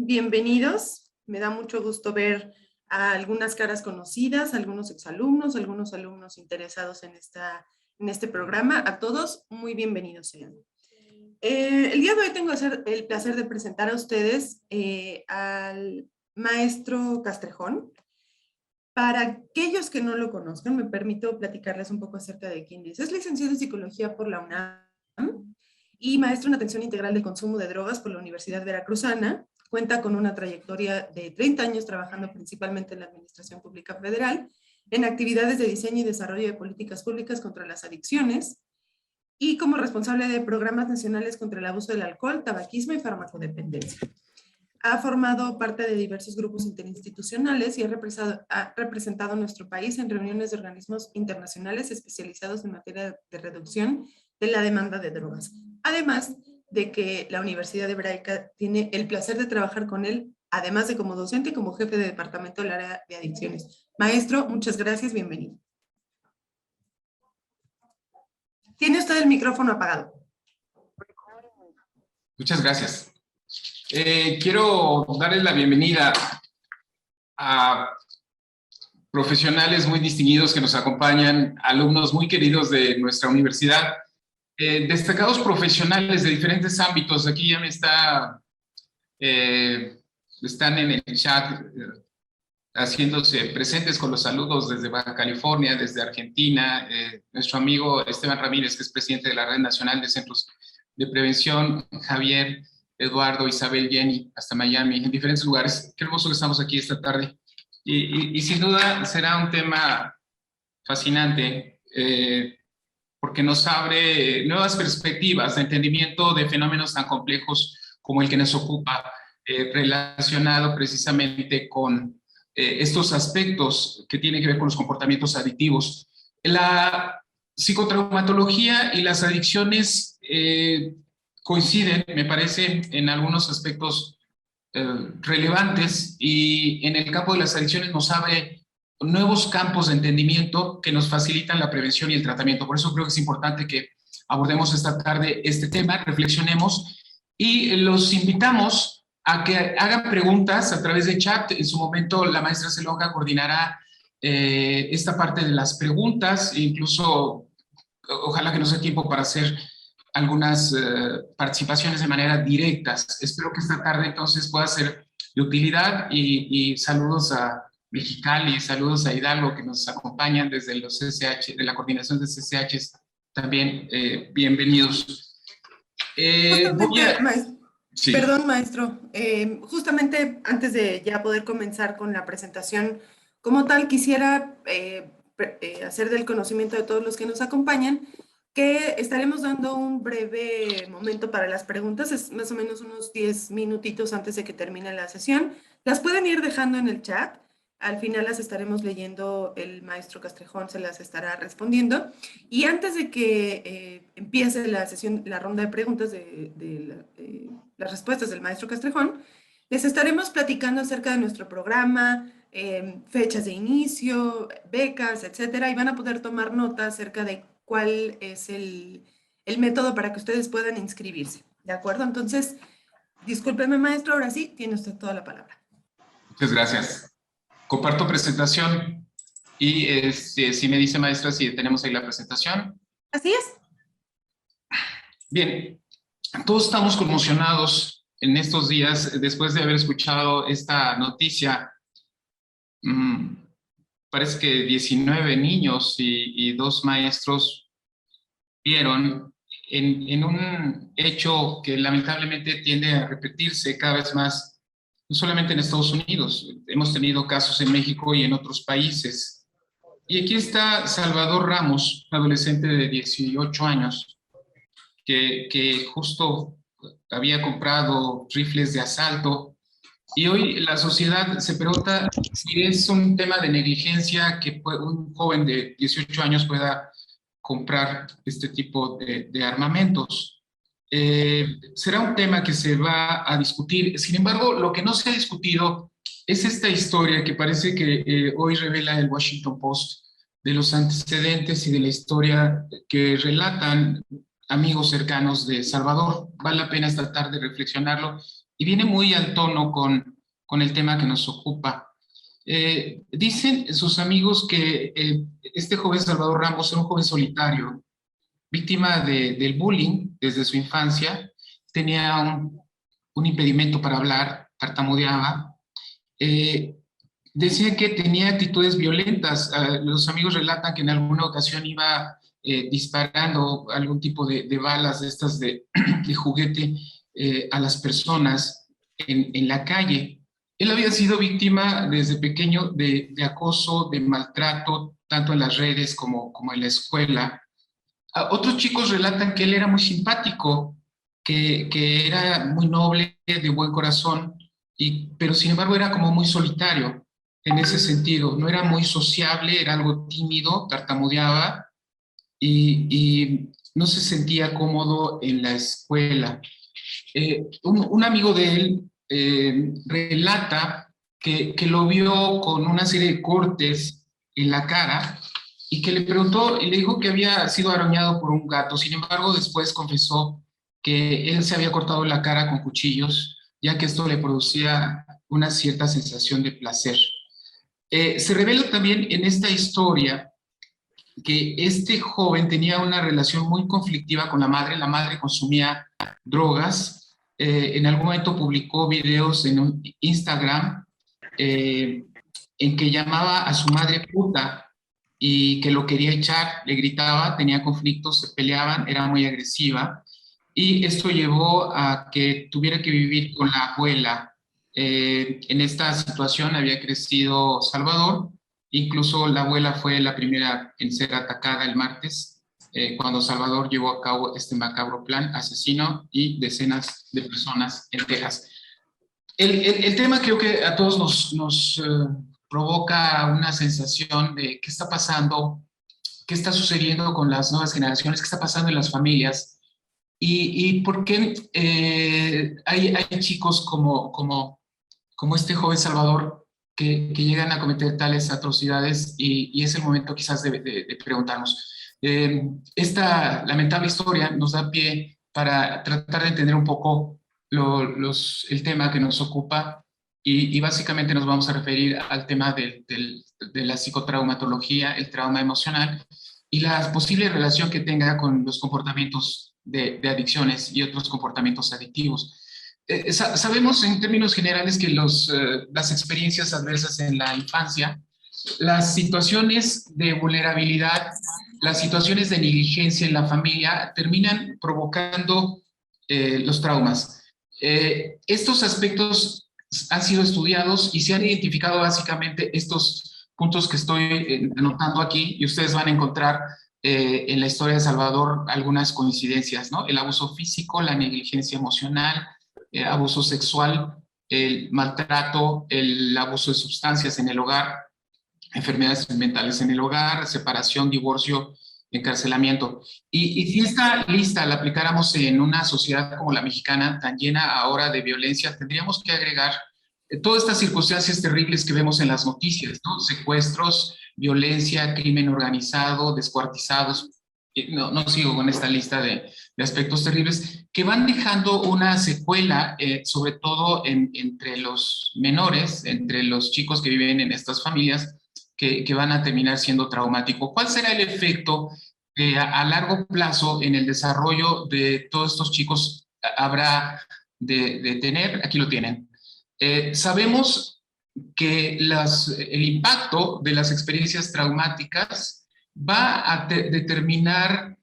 bienvenidos. Me da mucho gusto ver a algunas caras conocidas, algunos exalumnos, algunos alumnos interesados en este programa. A todos, muy bienvenidos sean. El día de hoy tengo el placer de presentar a ustedes al maestro Castrejón. Para aquellos que no lo conozcan, me permito platicarles un poco acerca de quién es. Es licenciado en Psicología por la UNAM y maestro en Atención Integral del Consumo de Drogas por la Universidad Veracruzana. Cuenta con una trayectoria de 30 años trabajando principalmente en la Administración Pública Federal, en actividades de diseño y desarrollo de políticas públicas contra las adicciones y como responsable de programas nacionales contra el abuso del alcohol, tabaquismo y farmacodependencia. Ha formado parte de diversos grupos interinstitucionales y ha representado a nuestro país en reuniones de organismos internacionales especializados en materia de reducción de la demanda de drogas. Además de que la Universidad Hebraica tiene el placer de trabajar con él, además de como docente y como jefe de departamento del área de adicciones. Maestro, muchas gracias, bienvenido. Tiene usted el micrófono apagado. Muchas gracias. Quiero darles la bienvenida a profesionales muy distinguidos que nos acompañan, alumnos muy queridos de nuestra universidad, destacados profesionales de diferentes ámbitos. Aquí ya están en el chat haciéndose presentes con los saludos desde Baja California, desde Argentina, nuestro amigo Esteban Ramírez, que es presidente de la Red Nacional de Centros de Prevención, Javier, Eduardo, Isabel, Jenny, hasta Miami, en diferentes lugares. Qué hermoso que estamos aquí esta tarde. Y sin duda será un tema fascinante, porque nos abre nuevas perspectivas de entendimiento de fenómenos tan complejos como el que nos ocupa, relacionado precisamente con estos aspectos que tienen que ver con los comportamientos adictivos. La psicotraumatología y las adicciones coinciden, me parece, en algunos aspectos relevantes, y en el campo de las adicciones nos abre nuevos campos de entendimiento que nos facilitan la prevención y el tratamiento. Por eso creo que es importante que abordemos esta tarde este tema, reflexionemos, y los invitamos a que hagan preguntas a través de chat. En su momento la maestra Selonga coordinará esta parte de las preguntas, e incluso ojalá que nos dé tiempo para hacer algunas participaciones de manera directa. Espero que esta tarde entonces pueda ser de utilidad, y saludos a Mexicali, saludos a Hidalgo, que nos acompañan desde los CCH, de la coordinación de CCH, también bienvenidos. Sí. Perdón, maestro. Justamente antes de ya poder comenzar con la presentación como tal, quisiera hacer del conocimiento de todos los que nos acompañan que estaremos dando un breve momento para las preguntas, es más o menos unos 10 minutitos antes de que termine la sesión. Las pueden ir dejando en el chat. Al final las estaremos leyendo, el maestro Castrejón se las estará respondiendo. Y antes de que empiece la sesión, la ronda de preguntas las respuestas del maestro Castrejón, les estaremos platicando acerca de nuestro programa, fechas de inicio, becas, etcétera, y van a poder tomar nota acerca de cuál es el método para que ustedes puedan inscribirse. ¿De acuerdo? Entonces, discúlpeme, maestro, ahora sí, tiene usted toda la palabra. Muchas gracias. Comparto presentación y si me dice, maestra, si tenemos ahí la presentación. Así es. Bien, todos estamos conmocionados en estos días después de haber escuchado esta noticia. Parece que 19 niños y 2 maestros vieron en un hecho que lamentablemente tiende a repetirse cada vez más, no solamente en Estados Unidos. Hemos tenido casos en México y en otros países. Y aquí está Salvador Ramos, un adolescente de 18 años, que justo había comprado rifles de asalto. Y hoy la sociedad se pregunta si es un tema de negligencia que un joven de 18 años pueda comprar este tipo de armamentos. Será un tema que se va a discutir. Sin embargo, lo que no se ha discutido es esta historia que parece que hoy revela el Washington Post, de los antecedentes y de la historia que relatan amigos cercanos de Salvador. Vale la pena esta tarde reflexionarlo y viene muy al tono con el tema que nos ocupa. Dicen sus amigos que este joven Salvador Ramos era un joven solitario, víctima del bullying desde su infancia, tenía un impedimento para hablar, tartamudeaba. Decía que tenía actitudes violentas. Los amigos relatan que en alguna ocasión iba disparando algún tipo de balas de estas de juguete a las personas en la calle. Él había sido víctima desde pequeño de acoso, de maltrato, tanto en las redes como en la escuela. Otros chicos relatan que él era muy simpático, que era muy noble, de buen corazón, pero sin embargo era como muy solitario en ese sentido. No era muy sociable, era algo tímido, tartamudeaba y no se sentía cómodo en la escuela. Un amigo de él relata que lo vio con una serie de cortes en la cara y que le preguntó y le dijo que había sido arañado por un gato. Sin embargo, después confesó que él se había cortado la cara con cuchillos, ya que esto le producía una cierta sensación de placer. Se revela también en esta historia que este joven tenía una relación muy conflictiva con la madre consumía drogas, en algún momento publicó videos en un Instagram en que llamaba a su madre puta y que lo quería echar, le gritaba, tenía conflictos, se peleaban, era muy agresiva y esto llevó a que tuviera que vivir con la abuela. En esta situación había crecido Salvador. Incluso la abuela fue la primera en ser atacada el martes, cuando Salvador llevó a cabo este macabro plan asesino y decenas de personas en Texas. El tema creo que a todos nos provoca una sensación de qué está pasando, qué está sucediendo con las nuevas generaciones, qué está pasando en las familias y por qué hay chicos como este joven Salvador que llegan a cometer tales atrocidades y es el momento quizás de preguntarnos. Esta lamentable historia nos da pie para tratar de entender un poco el tema que nos ocupa y básicamente nos vamos a referir al tema de la psicotraumatología, el trauma emocional y la posible relación que tenga con los comportamientos de adicciones y otros comportamientos adictivos. Sabemos en términos generales que las experiencias adversas en la infancia, las situaciones de vulnerabilidad, las situaciones de negligencia en la familia terminan provocando los traumas. Estos aspectos han sido estudiados y se han identificado básicamente estos puntos que estoy anotando aquí y ustedes van a encontrar en la historia de Salvador algunas coincidencias, ¿no? El abuso físico, la negligencia emocional, abuso sexual, el maltrato, el abuso de sustancias en el hogar, enfermedades mentales en el hogar, separación, divorcio, encarcelamiento. Y si esta lista la aplicáramos en una sociedad como la mexicana, tan llena ahora de violencia, tendríamos que agregar todas estas circunstancias terribles que vemos en las noticias, ¿no? Secuestros, violencia, crimen organizado, descuartizados. No sigo con esta lista de aspectos terribles que van dejando una secuela, sobre todo entre los menores, entre los chicos que viven en estas familias, que van a terminar siendo traumáticos. ¿Cuál será el efecto a largo plazo en el desarrollo de todos estos chicos habrá de tener? Aquí lo tienen. Sabemos que el impacto de las experiencias traumáticas va a determinar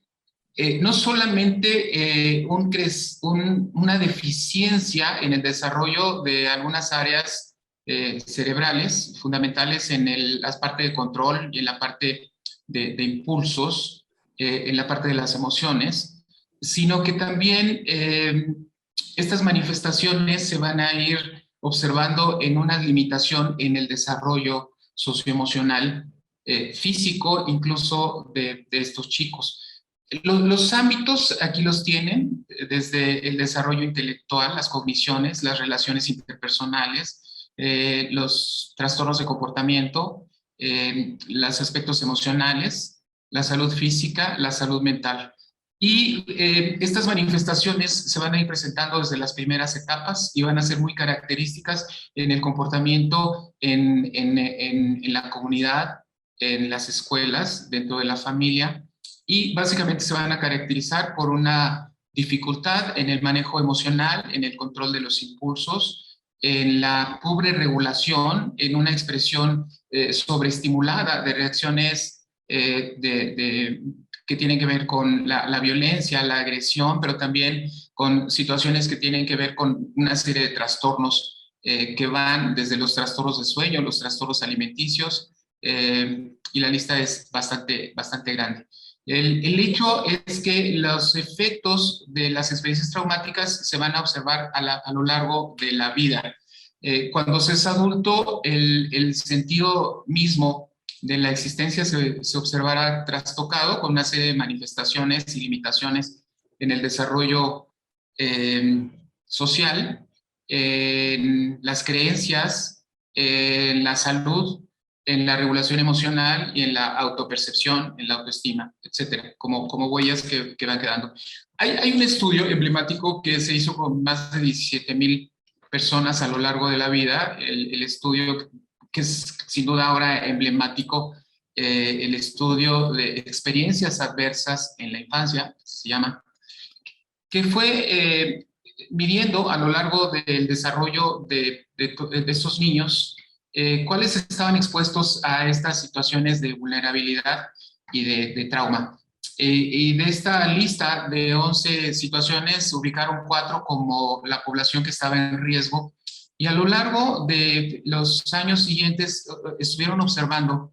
no solamente una deficiencia en el desarrollo de algunas áreas cerebrales fundamentales en la parte de control y en la parte de impulsos, en la parte de las emociones, sino que también estas manifestaciones se van a ir observando en una limitación en el desarrollo socioemocional, físico, incluso de estos chicos. Los ámbitos aquí los tienen, desde el desarrollo intelectual, las cogniciones, las relaciones interpersonales, los trastornos de comportamiento, los aspectos emocionales, la salud física, la salud mental. Y estas manifestaciones se van a ir presentando desde las primeras etapas y van a ser muy características en el comportamiento en la comunidad, en las escuelas, dentro de la familia, y básicamente se van a caracterizar por una dificultad en el manejo emocional, en el control de los impulsos, en la pobre regulación, en una expresión sobreestimulada de reacciones que tienen que ver con la violencia, la agresión, pero también con situaciones que tienen que ver con una serie de trastornos que van desde los trastornos de sueño, los trastornos alimenticios, y la lista es bastante grande. El hecho es que los efectos de las experiencias traumáticas se van a observar a lo largo de la vida. Cuando se es adulto, el sentido mismo de la existencia se observará trastocado con una serie de manifestaciones y limitaciones en el desarrollo social, en las creencias, en la salud, en la regulación emocional y en la autopercepción, en la autoestima, etcétera, como huellas que van quedando. Hay un estudio emblemático que se hizo con más de 17,000 personas a lo largo de la vida, el estudio que es sin duda ahora emblemático, el estudio de experiencias adversas en la infancia, se llama, que fue midiendo a lo largo del desarrollo de estos niños cuáles estaban expuestos a estas situaciones de vulnerabilidad y de trauma. Y de esta lista de 11 situaciones se ubicaron 4 como la población que estaba en riesgo, y a lo largo de los años siguientes estuvieron observando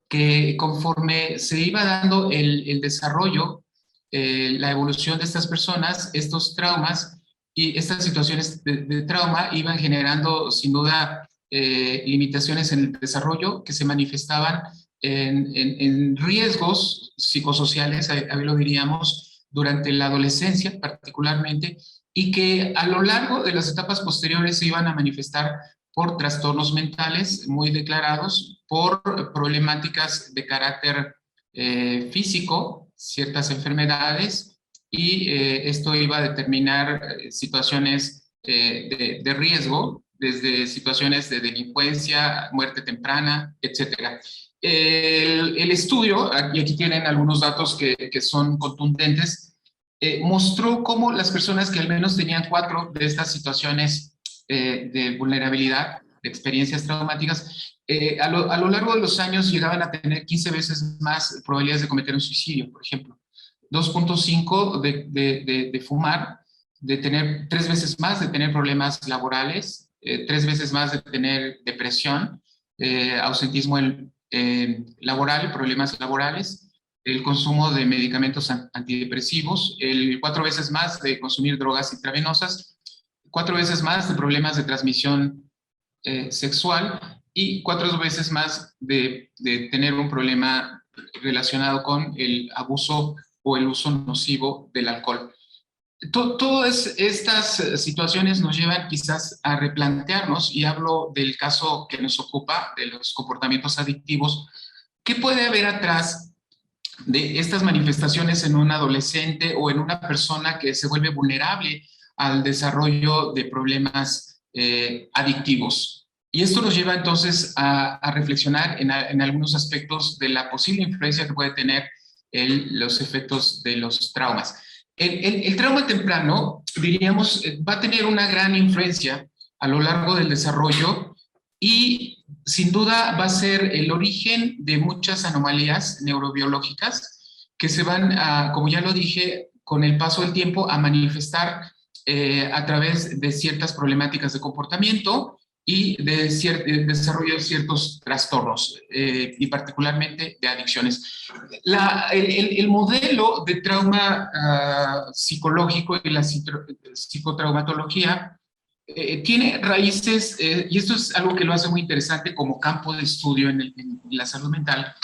que conforme se iba dando el desarrollo, la evolución de estas personas, estos traumas y estas situaciones de trauma iban generando sin duda limitaciones en el desarrollo que se manifestaban en riesgos psicosociales, ahí lo diríamos, durante la adolescencia particularmente, y que a lo largo de las etapas posteriores se iban a manifestar por trastornos mentales muy declarados, por problemáticas de carácter físico, ciertas enfermedades, y esto iba a determinar situaciones de riesgo, desde situaciones de delincuencia, muerte temprana, etc. El estudio, y aquí tienen algunos datos que son contundentes, mostró cómo las personas que al menos tenían 4 de estas situaciones de vulnerabilidad, de experiencias traumáticas, a lo largo de los años llegaban a tener 15 veces más probabilidades de cometer un suicidio, por ejemplo. 2.5 de fumar, de tener 3 veces más de tener problemas laborales, 3 veces más de tener depresión, ausentismo laboral, problemas laborales, el consumo de medicamentos antidepresivos, 4 veces más de consumir drogas intravenosas, 4 veces más de problemas de transmisión sexual y 4 veces más de tener un problema relacionado con el abuso o el uso nocivo del alcohol. Todas estas situaciones nos llevan quizás a replantearnos, y hablo del caso que nos ocupa, de los comportamientos adictivos. ¿Qué puede haber atrás de estas manifestaciones en un adolescente o en una persona que se vuelve vulnerable al desarrollo de problemas adictivos? Y esto nos lleva entonces a reflexionar en algunos aspectos de la posible influencia que puede tener los efectos de los traumas. El trauma temprano, diríamos, va a tener una gran influencia a lo largo del desarrollo y sin duda va a ser el origen de muchas anomalías neurobiológicas que se van a, como ya lo dije, con el paso del tiempo a manifestar a través de ciertas problemáticas de comportamiento y de desarrollo de ciertos trastornos, y particularmente de adicciones. El modelo de trauma psicológico y la psicotraumatología tiene raíces, y esto es algo que lo hace muy interesante como campo de estudio en la salud mental,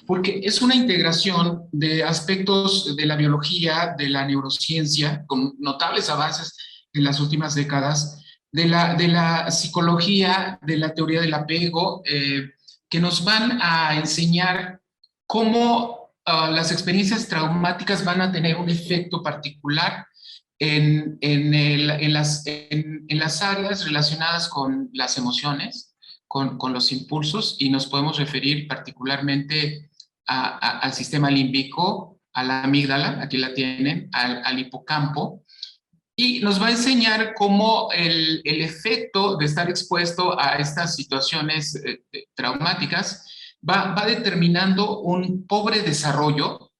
porque es una integración de aspectos de la biología, de la neurociencia, con notables avances en las últimas décadas, de la psicología, de la teoría del apego, que nos van a enseñar cómo las experiencias traumáticas van a tener un efecto particular en las áreas relacionadas con las emociones, con los impulsos, y nos podemos referir particularmente al sistema límbico, a la amígdala, aquí la tienen, al hipocampo, y nos va a enseñar cómo el efecto de estar expuesto a estas situaciones traumáticas va determinando un pobre desarrollo,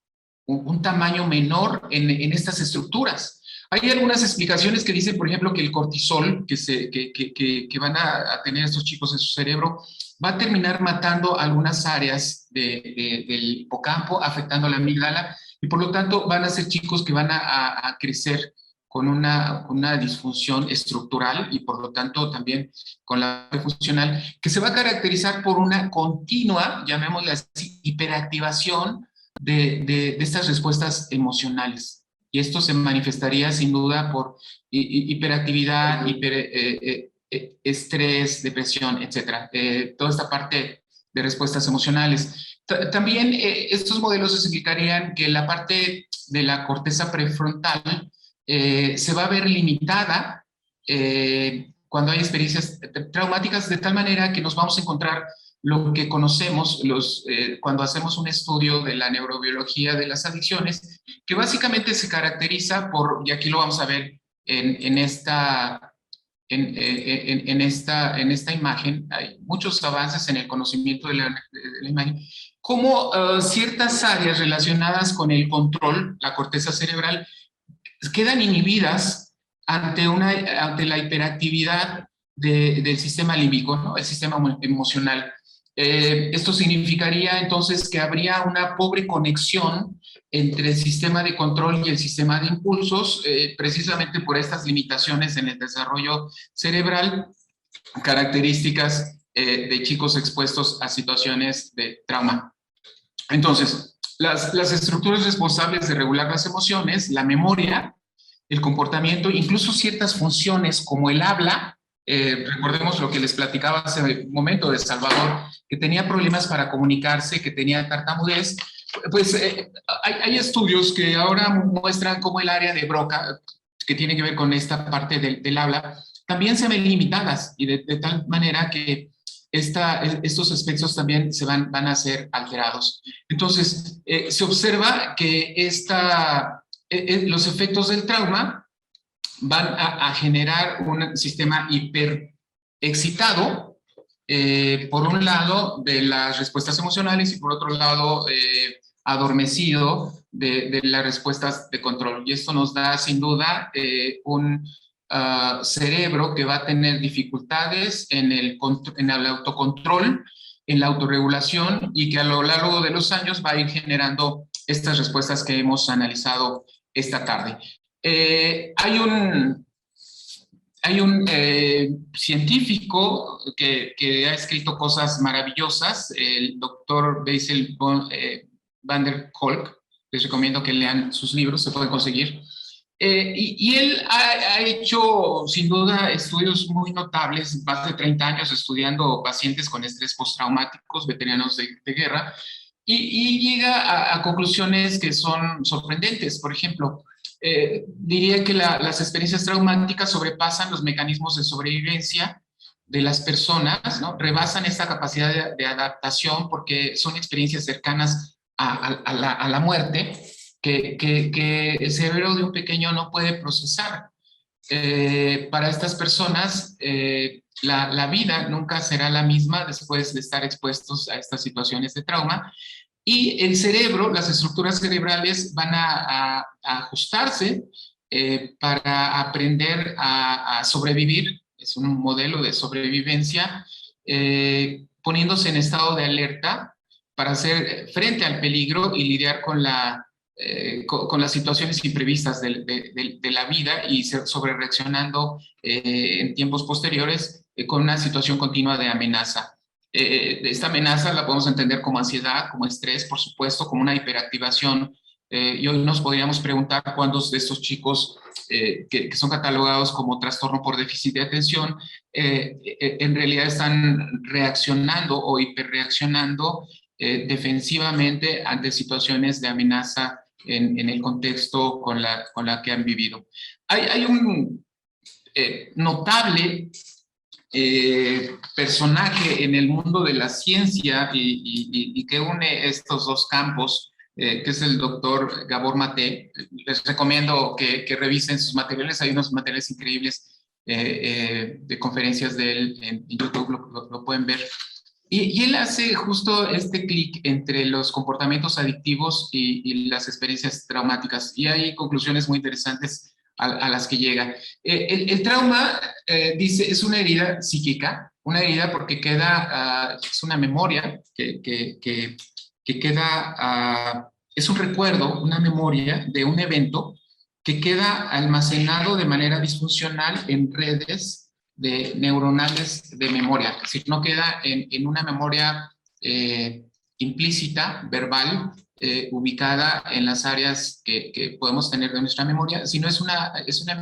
un tamaño menor en estas estructuras. Hay algunas explicaciones que dicen, por ejemplo, que el cortisol que van a tener estos chicos en su cerebro va a terminar matando algunas áreas del hipocampo, afectando la amígdala, y por lo tanto van a ser chicos que van a crecer con una disfunción estructural y por lo tanto también con la funcional, que se va a caracterizar por una continua, llamémosle así, hiperactivación de estas respuestas emocionales. Y esto se manifestaría sin duda por hiperactividad, estrés, depresión, etcétera. Toda esta parte de respuestas emocionales. También estos modelos explicarían que la parte de la corteza prefrontal se va a ver limitada cuando hay experiencias traumáticas, de tal manera que nos vamos a encontrar lo que conocemos cuando hacemos un estudio de la neurobiología de las adicciones, que básicamente se caracteriza por, y aquí lo vamos a ver en esta imagen, hay muchos avances en el conocimiento de la imagen, cómo ciertas áreas relacionadas con el control, la corteza cerebral, quedan inhibidas ante la hiperactividad del sistema límbico, ¿no? El sistema emocional. Esto significaría entonces que habría una pobre conexión entre el sistema de control y el sistema de impulsos, precisamente por estas limitaciones en el desarrollo cerebral, características de chicos expuestos a situaciones de trauma. Entonces, las estructuras responsables de regular las emociones, la memoria, el comportamiento, incluso ciertas funciones como el habla, recordemos lo que les platicaba hace un momento de Salvador, que tenía problemas para comunicarse, que tenía tartamudez, pues hay estudios que ahora muestran cómo el área de Broca, que tiene que ver con esta parte del habla, también se ven limitadas y de tal manera que estos aspectos también van a ser alterados. Entonces, se observa que los efectos del trauma van a generar un sistema hiperexcitado, por un lado, de las respuestas emocionales y por otro lado, adormecido de las respuestas de control. Y esto nos da, sin duda, un cerebro que va a tener dificultades en el autocontrol, en la autorregulación, y que a lo largo de los años va a ir generando estas respuestas que hemos analizado esta tarde. Hay un científico que ha escrito cosas maravillosas, el doctor Bessel van der Kolk. Les recomiendo que lean sus libros, se pueden conseguir. Y él ha hecho, sin duda, estudios muy notables, más de 30 años estudiando pacientes con estrés postraumáticos, veteranos de guerra, y llega a conclusiones que son sorprendentes. Por ejemplo, diría que las experiencias traumáticas sobrepasan los mecanismos de sobrevivencia de las personas, ¿no? Rebasan esta capacidad de adaptación porque son experiencias cercanas a la muerte que el cerebro de un pequeño no puede procesar. Para estas personas, la vida nunca será la misma después de estar expuestos a estas situaciones de trauma. Y el cerebro, las estructuras cerebrales van a ajustarse para aprender a sobrevivir. Es un modelo de sobrevivencia, poniéndose en estado de alerta para hacer frente al peligro y lidiar con las situaciones imprevistas de la vida y sobrereaccionando en tiempos posteriores con una situación continua de amenaza. Esta amenaza la podemos entender como ansiedad, como estrés, por supuesto, como una hiperactivación. Y hoy nos podríamos preguntar cuántos de estos chicos que son catalogados como trastorno por déficit de atención en realidad están reaccionando o hiperreaccionando defensivamente ante situaciones de amenaza en el contexto con la que han vivido. Hay un notable personaje en el mundo de la ciencia y que une estos dos campos, que es el doctor Gabor Maté. Les recomiendo que revisen sus materiales. Hay unos materiales increíbles de conferencias de él en YouTube, lo pueden ver. Y él hace justo este clic entre los comportamientos adictivos y las experiencias traumáticas. Y hay conclusiones muy interesantes a las que llega. El trauma, dice, es una herida psíquica, una herida porque queda, es una memoria que queda, es un recuerdo, una memoria de un evento que queda almacenado de manera disfuncional en redes neuronales de memoria, es decir, no queda en una memoria implícita, verbal, ubicada en las áreas que podemos tener de nuestra memoria, sino es una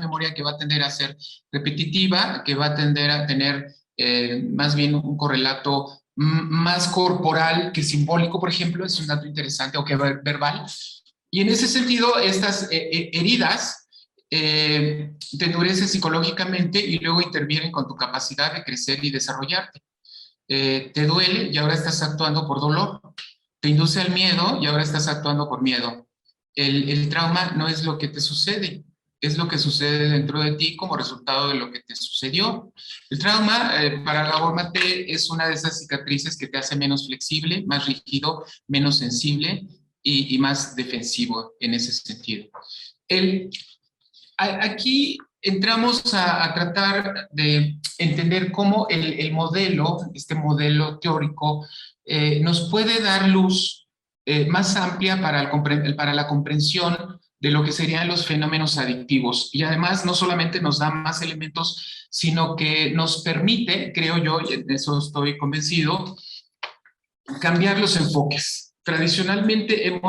memoria que va a tender a ser repetitiva, que va a tender a tener más bien un correlato más corporal que simbólico, por ejemplo, es un dato interesante, o que verbal. Y en ese sentido, estas heridas te endurecen psicológicamente y luego intervienen con tu capacidad de crecer y desarrollarte. Te duele y ahora estás actuando por dolor. Te induce al miedo y ahora estás actuando por miedo. El trauma no es lo que te sucede, es lo que sucede dentro de ti como resultado de lo que te sucedió. El trauma, para Gabor Maté, es una de esas cicatrices que te hace menos flexible, más rígido, menos sensible y más defensivo en ese sentido. Aquí entramos a tratar de entender cómo el modelo, este modelo teórico, nos puede dar luz más amplia para la comprensión de lo que serían los fenómenos adictivos. Y además no solamente nos da más elementos, sino que nos permite, creo yo, y en eso estoy convencido, cambiar los enfoques. Tradicionalmente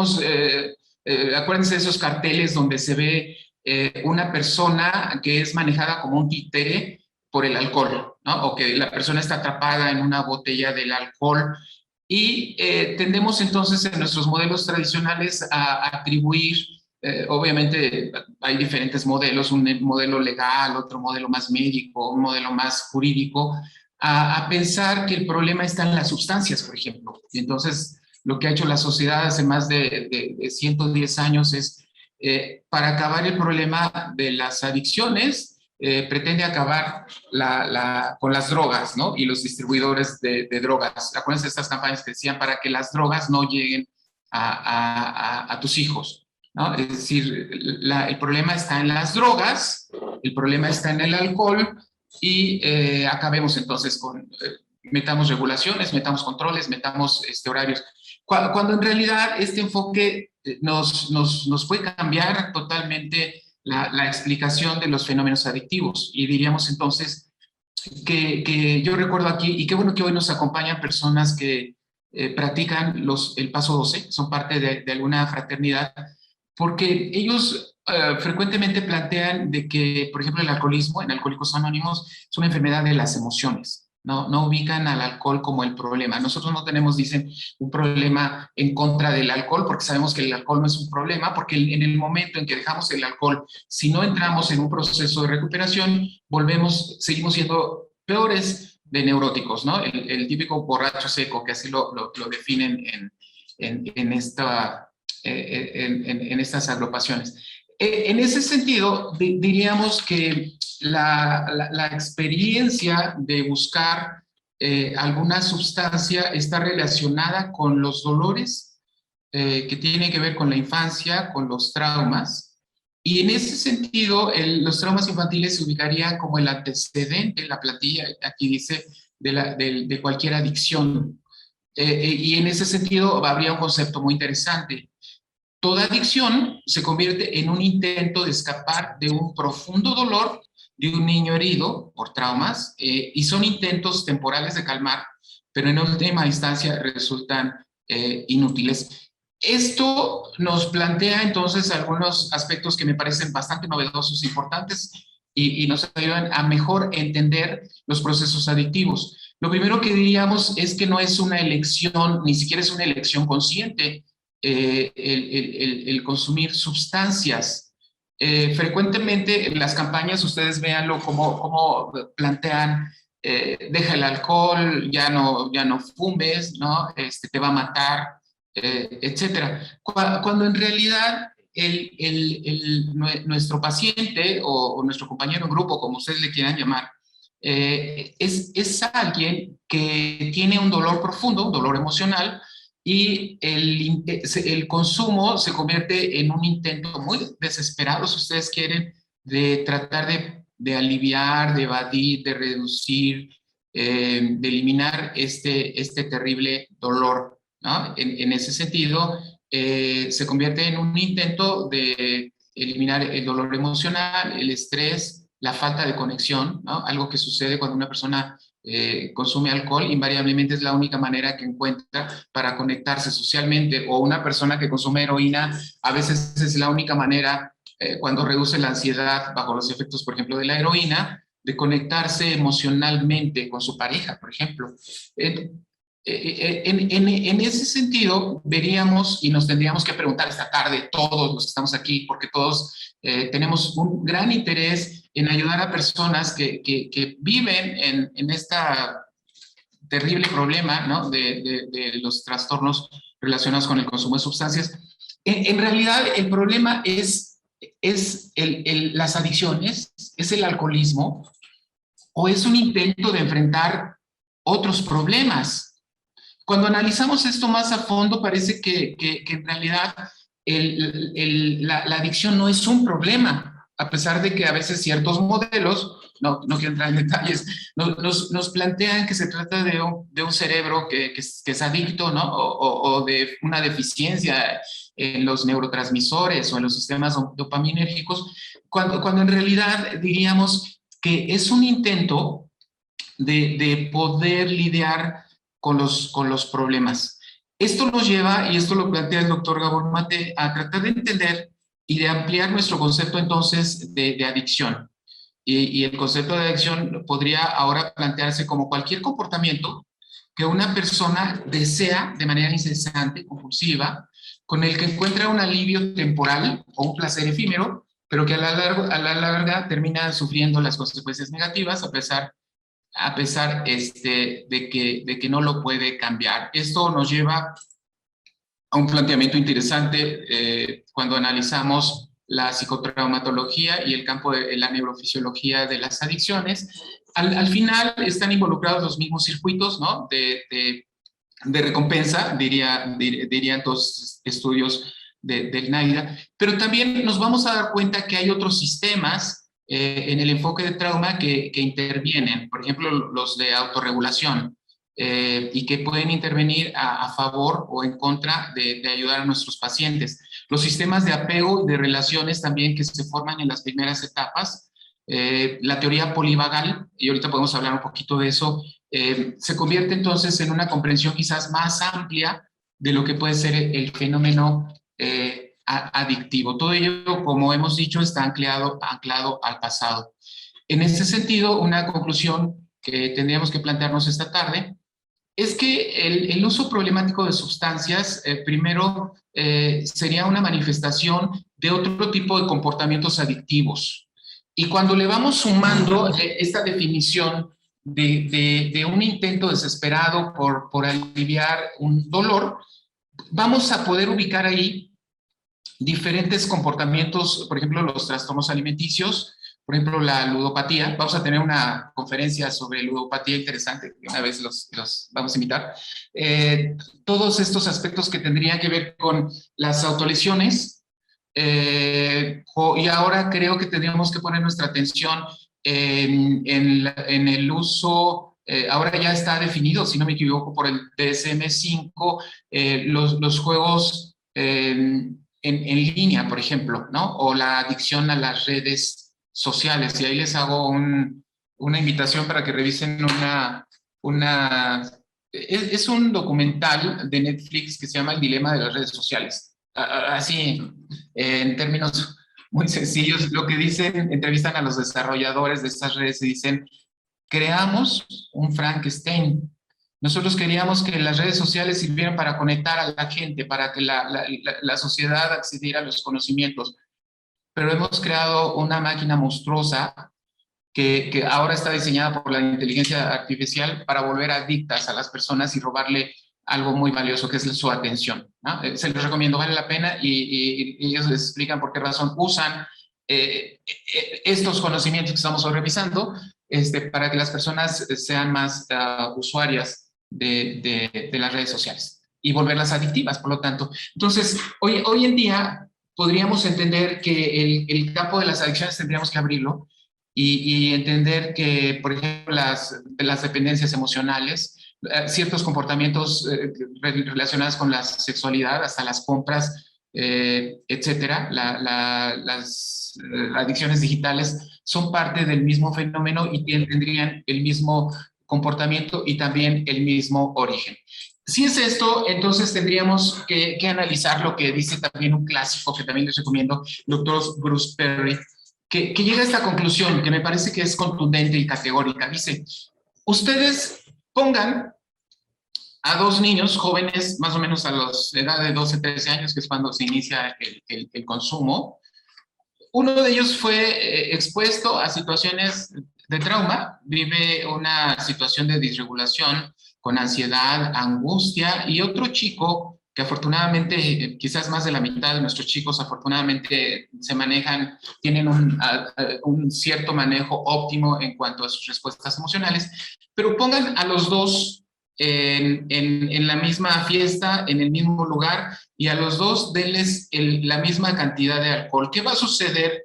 acuérdense de esos carteles donde se ve una persona que es manejada como un títere por el alcohol, ¿no? O que la persona está atrapada en una botella del alcohol. Y tendemos entonces en nuestros modelos tradicionales a atribuir, obviamente hay diferentes modelos, un modelo legal, otro modelo más médico, un modelo más jurídico, a pensar que el problema está en las sustancias, por ejemplo. Y entonces lo que ha hecho la sociedad hace más de 110 años es, para acabar el problema de las adicciones, pretende acabar con las drogas, ¿no? Y los distribuidores de drogas. Acuérdense de estas campañas que decían para que las drogas no lleguen a tus hijos, ¿no? Es decir, el problema está en las drogas, el problema está en el alcohol, y acabemos entonces metamos regulaciones, metamos controles, metamos horarios. Cuando en realidad este enfoque nos puede cambiar totalmente la explicación de los fenómenos adictivos. Y diríamos entonces que yo recuerdo aquí, y qué bueno que hoy nos acompañan personas que practican el paso 12, son parte de alguna fraternidad, porque ellos frecuentemente plantean de que, por ejemplo, el alcoholismo en Alcohólicos Anónimos es una enfermedad de las emociones. No ubican al alcohol como el problema. Nosotros no tenemos, dicen, un problema en contra del alcohol, porque sabemos que el alcohol no es un problema, porque en el momento en que dejamos el alcohol, si no entramos en un proceso de recuperación, seguimos siendo peores de neuróticos, ¿no? El típico borracho seco, que así lo definen en estas agrupaciones. En ese sentido, diríamos que la experiencia de buscar alguna sustancia está relacionada con los dolores que tienen que ver con la infancia, con los traumas, y en ese sentido los traumas infantiles se ubicarían como el antecedente, la plantilla aquí dice, de cualquier adicción. Y en ese sentido habría un concepto muy interesante. Toda adicción se convierte en un intento de escapar de un profundo dolor de un niño herido por traumas, y son intentos temporales de calmar, pero en última instancia resultan inútiles. Esto nos plantea entonces algunos aspectos que me parecen bastante novedosos e importantes y nos ayudan a mejor entender los procesos adictivos. Lo primero que diríamos es que no es una elección, ni siquiera es una elección consciente, el consumir sustancias. Frecuentemente en las campañas, ustedes véanlo como plantean, deja el alcohol, ya no fumes, ¿no? Te va a matar, etcétera. Cuando en realidad nuestro paciente o nuestro compañero en grupo, como ustedes le quieran llamar, es alguien que tiene un dolor profundo, un dolor emocional, y el consumo se convierte en un intento muy desesperado, si ustedes quieren, de tratar de aliviar, de evadir, de reducir, de eliminar este terrible dolor, ¿no? En ese sentido, se convierte en un intento de eliminar el dolor emocional, el estrés, la falta de conexión, ¿no? Algo que sucede cuando una persona consume alcohol, invariablemente es la única manera que encuentra para conectarse socialmente, o una persona que consume heroína, a veces es la única manera, cuando reduce la ansiedad bajo los efectos, por ejemplo, de la heroína, de conectarse emocionalmente con su pareja, por ejemplo. En ese sentido, veríamos y nos tendríamos que preguntar esta tarde, todos los que estamos aquí, porque todos tenemos un gran interés en ayudar a personas que viven en esta terrible problema, ¿no? De los trastornos relacionados con el consumo de sustancias. En realidad, el problema es las adicciones, es el alcoholismo, o es un intento de enfrentar otros problemas. Cuando analizamos esto más a fondo, parece que en realidad la adicción no es un problema, a pesar de que a veces ciertos modelos, no quiero entrar en detalles, nos plantean que se trata de un cerebro que es adicto, ¿no? O de una deficiencia en los neurotransmisores o en los sistemas dopaminérgicos, cuando en realidad diríamos que es un intento de poder lidiar con los problemas. Esto nos lleva, y esto lo plantea el doctor Gabor Mate, a tratar de entender y de ampliar nuestro concepto entonces de adicción. Y el concepto de adicción podría ahora plantearse como cualquier comportamiento que una persona desea de manera incesante, compulsiva, con el que encuentra un alivio temporal o un placer efímero, pero que a la larga termina sufriendo las consecuencias negativas a pesar de que no lo puede cambiar. Esto nos lleva a un planteamiento interesante cuando analizamos la psicotraumatología y el campo de la neurofisiología de las adicciones. Al final están involucrados los mismos circuitos, ¿no? de recompensa, dirían todos estudios del NAIDA, pero también nos vamos a dar cuenta que hay otros sistemas en el enfoque de trauma que intervienen, por ejemplo, los de autorregulación, y que pueden intervenir a favor o en contra de ayudar a nuestros pacientes. Los sistemas de apego y de relaciones también que se forman en las primeras etapas, la teoría polivagal, y ahorita podemos hablar un poquito de eso, se convierte entonces en una comprensión quizás más amplia de lo que puede ser el fenómeno adictivo. Todo ello, como hemos dicho, está anclado al pasado. En ese sentido, una conclusión que tendríamos que plantearnos esta tarde es que el uso problemático de sustancias, primero, sería una manifestación de otro tipo de comportamientos adictivos. Y cuando le vamos sumando esta definición de un intento desesperado por aliviar un dolor, vamos a poder ubicar ahí diferentes comportamientos, por ejemplo, los trastornos alimenticios, por ejemplo, la ludopatía. Vamos a tener una conferencia sobre ludopatía interesante, que una vez los vamos a invitar. Todos estos aspectos que tendrían que ver con las autolesiones, y ahora creo que tendríamos que poner nuestra atención en el uso, ahora ya está definido, si no me equivoco, por el DSM-5, los juegos en línea, por ejemplo, ¿no? O la adicción a las redes sociales. Y ahí les hago una invitación para que revisen es un documental de Netflix que se llama El dilema de las redes sociales. Así, en términos muy sencillos, lo que dicen, entrevistan a los desarrolladores de estas redes y dicen creamos un Frankenstein. Nosotros queríamos que las redes sociales sirvieran para conectar a la gente, para que la sociedad accediera a los conocimientos, pero hemos creado una máquina monstruosa que ahora está diseñada por la inteligencia artificial para volver adictas a las personas y robarle algo muy valioso, que es su atención, ¿no? Se los recomiendo, vale la pena, y ellos les explican por qué razón usan estos conocimientos que estamos hoy revisando para que las personas sean más usuarias de las redes sociales y volverlas adictivas, por lo tanto. Entonces, hoy en día podríamos entender que el campo de las adicciones tendríamos que abrirlo y entender que, por ejemplo, las dependencias emocionales, ciertos comportamientos relacionados con la sexualidad, hasta las compras, etcétera, las adicciones digitales son parte del mismo fenómeno y tendrían el mismo comportamiento y también el mismo origen. Si es esto, entonces tendríamos que analizar lo que dice también un clásico que también les recomiendo, doctor Bruce Perry, que llega a esta conclusión que me parece que es contundente y categórica. Dice, ustedes pongan a dos niños jóvenes, más o menos a la edad de 12, 13 años, que es cuando se inicia el consumo. Uno de ellos fue expuesto a situaciones de trauma, vive una situación de disregulación con ansiedad, angustia, y otro chico que afortunadamente, quizás más de la mitad de nuestros chicos afortunadamente se manejan, tienen un cierto manejo óptimo en cuanto a sus respuestas emocionales, pero pongan a los dos en la misma fiesta, en el mismo lugar, y a los dos denles la misma cantidad de alcohol. ¿Qué va a suceder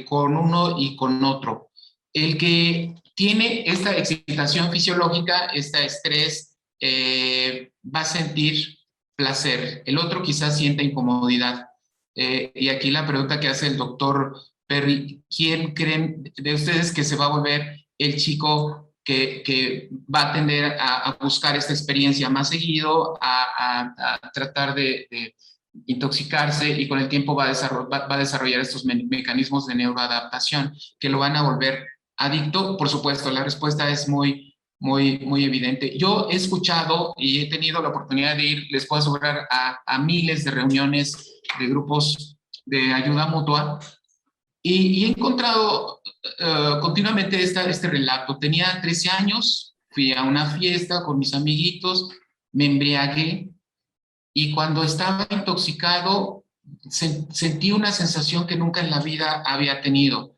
con uno y con otro? El que tiene esta excitación fisiológica, este estrés, va a sentir placer. El otro quizás sienta incomodidad. Y aquí la pregunta que hace el doctor Perry, ¿quién creen de ustedes que se va a volver el chico que va a tender a buscar esta experiencia más seguido, a tratar de intoxicarse, y con el tiempo va a desarrollar estos mecanismos de neuroadaptación que lo van a volver adicto? Por supuesto, la respuesta es muy evidente. Yo he escuchado y he tenido la oportunidad de ir, les puedo asegurar, a miles de reuniones de grupos de ayuda mutua, y he encontrado continuamente este relato. Tenía 13 años, fui a una fiesta con mis amiguitos, me embriagué, y cuando estaba intoxicado sentí una sensación que nunca en la vida había tenido.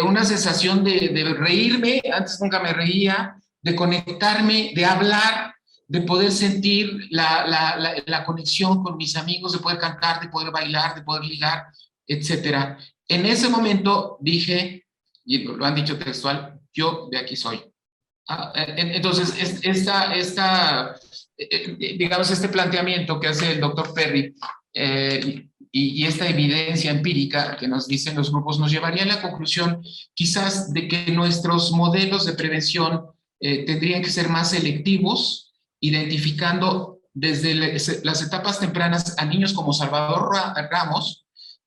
Una sensación de reírme, antes nunca me reía, de conectarme, de hablar, de poder sentir la conexión con mis amigos, de poder cantar, de poder bailar, de poder ligar, etcétera. En ese momento dije, y lo han dicho textual, yo de aquí soy. Entonces, digamos, este planteamiento que hace el doctor Perry y esta evidencia empírica que nos dicen los grupos nos llevaría a la conclusión quizás de que nuestros modelos de prevención tendrían que ser más selectivos, identificando desde las etapas tempranas a niños como Salvador Ramos,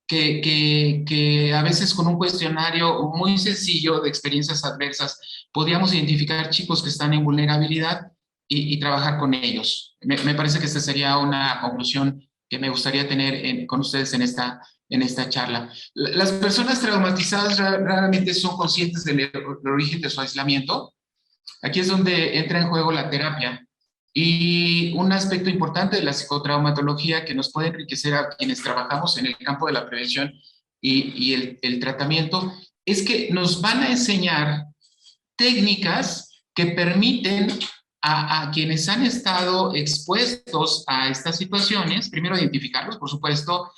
que a veces con un cuestionario muy sencillo de experiencias adversas podíamos identificar chicos que están en vulnerabilidad y trabajar con ellos. Me parece que esta sería una conclusión que me gustaría tener con ustedes en esta charla. Las personas traumatizadas raramente son conscientes del origen de su aislamiento. Aquí es donde entra en juego la terapia. Y un aspecto importante de la psicotraumatología que nos puede enriquecer a quienes trabajamos en el campo de la prevención y el tratamiento es que nos van a enseñar técnicas que permiten a quienes han estado expuestos a estas situaciones, primero identificarlos, por supuesto,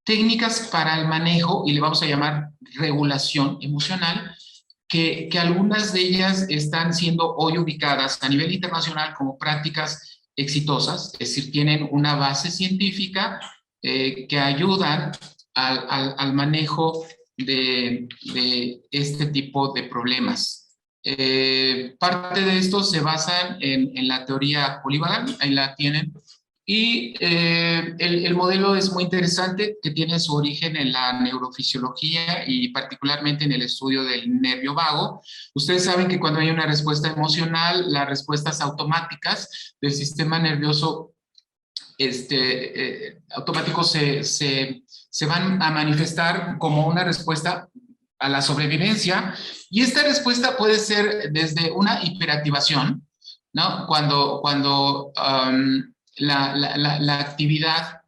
técnicas para el manejo, y le vamos a llamar regulación emocional, que algunas de ellas están siendo hoy ubicadas a nivel internacional como prácticas exitosas, es decir, tienen una base científica que ayudan al manejo de este tipo de problemas. Parte de esto se basa en la teoría polivagal, ahí la tienen, Y el modelo es muy interesante, que tiene su origen en la neurofisiología y particularmente en el estudio del nervio vago. Ustedes saben que cuando hay una respuesta emocional, las respuestas automáticas del sistema nervioso automático se van a manifestar como una respuesta a la sobrevivencia, y esta respuesta puede ser desde una hiperactivación, ¿no? Cuando la actividad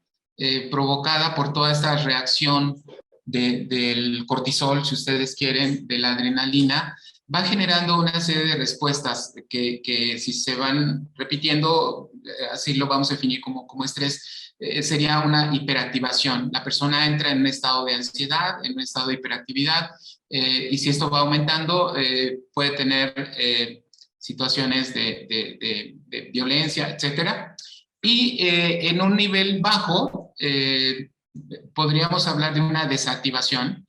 provocada por toda esta reacción del cortisol, si ustedes quieren, de la adrenalina, va generando una serie de respuestas que si se van repitiendo, así lo vamos a definir como estrés, sería una hiperactivación. La persona entra en un estado de ansiedad, en un estado de hiperactividad, y si esto va aumentando, puede tener situaciones de violencia, etcétera. Y en un nivel bajo, podríamos hablar de una desactivación,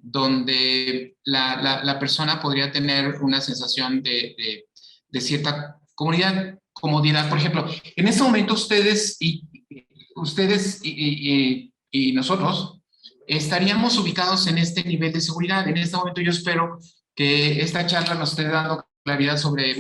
donde la persona podría tener una sensación de cierta comodidad. Por ejemplo, en este momento ustedes y nosotros estaríamos ubicados en este nivel de seguridad. En este momento yo espero que esta charla nos esté dando claridad sobre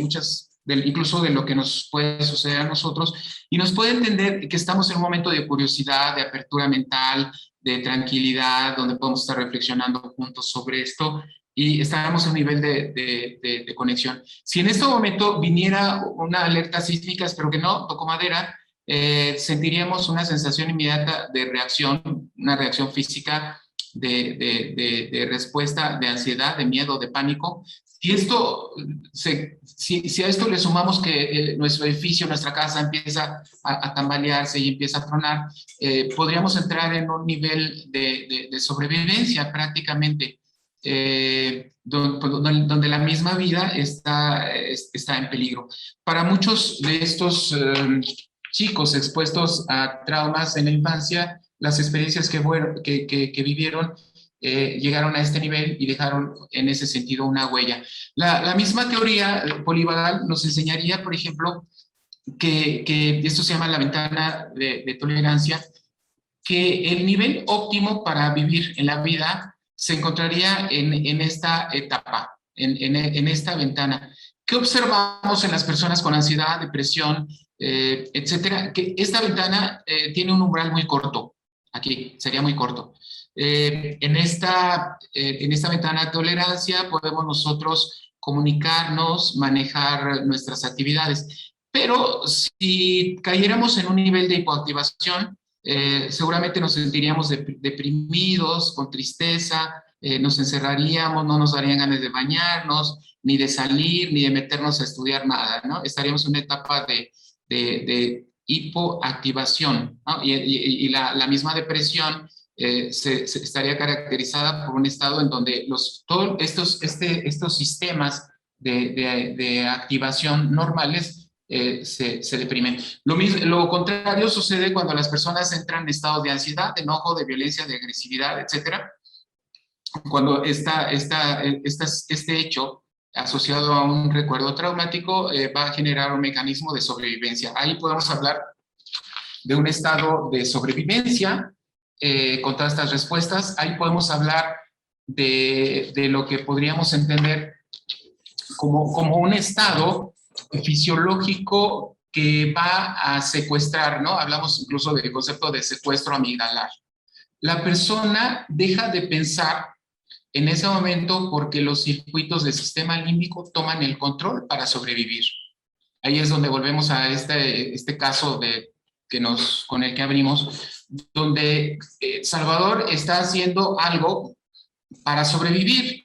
incluso de lo que nos puede suceder a nosotros, y nos puede entender que estamos en un momento de curiosidad, de apertura mental, de tranquilidad, donde podemos estar reflexionando juntos sobre esto y estaremos en un nivel de conexión. Si en este momento viniera una alerta sísmica, espero que no, toco madera, sentiríamos una sensación inmediata de reacción, una reacción física de respuesta, de ansiedad, de miedo, de pánico. Si a esto le sumamos que nuestro edificio, nuestra casa empieza a tambalearse y empieza a tronar, podríamos entrar en un nivel de sobrevivencia prácticamente, donde la misma vida está en peligro. Para muchos de estos chicos expuestos a traumas en la infancia, las experiencias que vivieron llegaron a este nivel y dejaron en ese sentido una huella. La misma teoría polivagal nos enseñaría, por ejemplo, que esto se llama la ventana de tolerancia, que el nivel óptimo para vivir en la vida se encontraría en esta etapa, en esta ventana. ¿Qué observamos en las personas con ansiedad, depresión, etcétera? Que esta ventana tiene un umbral muy corto. Aquí sería muy corto. En esta ventana de tolerancia podemos nosotros comunicarnos, manejar nuestras actividades. Pero si cayéramos en un nivel de hipoactivación, seguramente nos sentiríamos deprimidos, con tristeza, nos encerraríamos, no nos darían ganas de bañarnos, ni de salir, ni de meternos a estudiar nada, ¿no? Estaríamos en una etapa de hipoactivación, ¿no? Y la misma depresión se estaría caracterizada por un estado en donde todos estos sistemas de activación normales se deprimen. Lo contrario sucede cuando las personas entran en estados de ansiedad, de enojo, de violencia, de agresividad, etcétera. Cuando este hecho asociado a un recuerdo traumático va a generar un mecanismo de sobrevivencia. Ahí podemos hablar de un estado de sobrevivencia con todas estas respuestas. Ahí podemos hablar de lo que podríamos entender como un estado fisiológico que va a secuestrar, ¿no? Hablamos incluso del concepto de secuestro amigdalar. La persona deja de pensar en ese momento porque los circuitos del sistema límbico toman el control para sobrevivir. Ahí es donde volvemos a este caso con el que abrimos, donde Salvador está haciendo algo para sobrevivir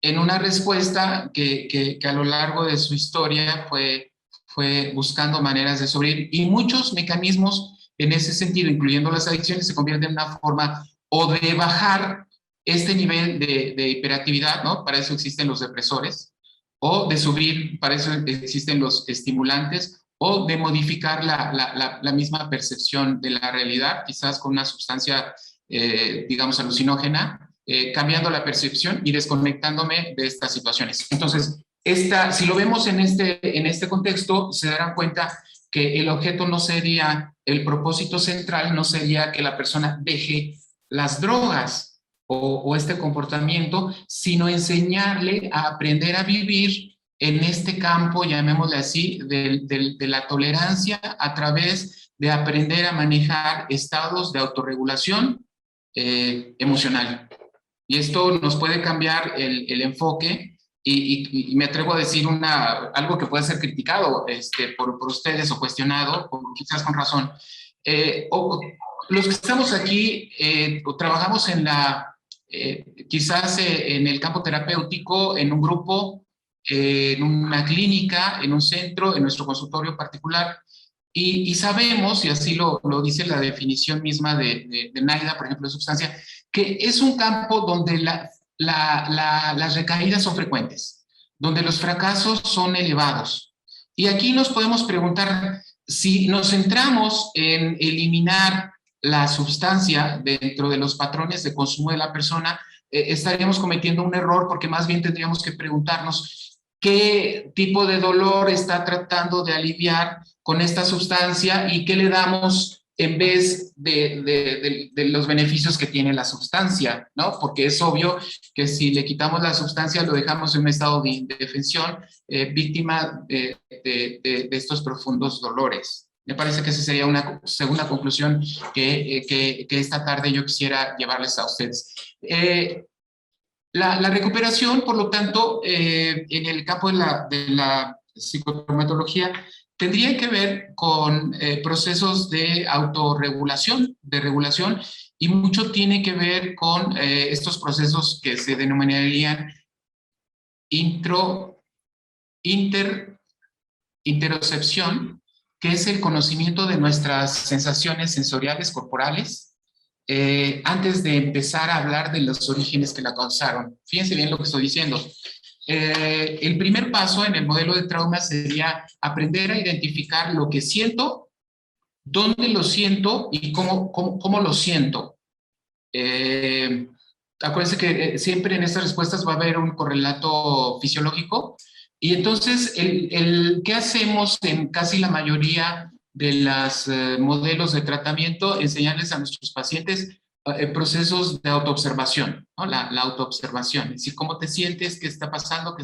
en una respuesta que a lo largo de su historia fue buscando maneras de sobrevivir, y muchos mecanismos en ese sentido, incluyendo las adicciones, se convierten en una forma o de bajar este nivel de hiperactividad, ¿no? Para eso existen los depresores, o de subir, para eso existen los estimulantes, o de modificar la misma percepción de la realidad, quizás con una sustancia, digamos, alucinógena, cambiando la percepción y desconectándome de estas situaciones. Entonces, si lo vemos en este contexto, se darán cuenta que el objeto no sería, el propósito central no sería que la persona deje las drogas o este comportamiento, sino enseñarle a aprender a vivir en este campo, llamémosle así, de la tolerancia a través de aprender a manejar estados de autorregulación emocional. Y esto nos puede cambiar el enfoque y me atrevo a decir algo que puede ser criticado por ustedes o cuestionado, quizás con razón. Los que estamos aquí trabajamos quizás en el campo terapéutico, en un grupo, en una clínica, en un centro, en nuestro consultorio particular, y sabemos, y así lo dice la definición misma de NAIDA, por ejemplo, de sustancia, que es un campo donde las recaídas son frecuentes, donde los fracasos son elevados. Y aquí nos podemos preguntar, si nos centramos en eliminar la sustancia dentro de los patrones de consumo de la persona, estaríamos cometiendo un error, porque más bien tendríamos que preguntarnos qué tipo de dolor está tratando de aliviar con esta sustancia y qué le damos en vez de los beneficios que tiene la sustancia, ¿no? Porque es obvio que si le quitamos la sustancia lo dejamos en un estado de indefensión, víctima de estos profundos dolores. Me parece que esa sería una segunda conclusión que esta tarde yo quisiera llevarles a ustedes. La recuperación, por lo tanto, en el campo de la psicotraumatología, tendría que ver con procesos de autorregulación, de regulación, y mucho tiene que ver con estos procesos que se denominarían interocepción, que es el conocimiento de nuestras sensaciones sensoriales corporales, antes de empezar a hablar de los orígenes que la causaron. Fíjense bien lo que estoy diciendo. El primer paso en el modelo de trauma sería aprender a identificar lo que siento, dónde lo siento y cómo lo siento. Acuérdense que siempre en estas respuestas va a haber un correlato fisiológico, y entonces ¿qué hacemos en casi la mayoría de los modelos de tratamiento? Enseñarles a nuestros pacientes procesos de autoobservación, ¿no? La autoobservación, es decir, cómo te sientes, qué está pasando,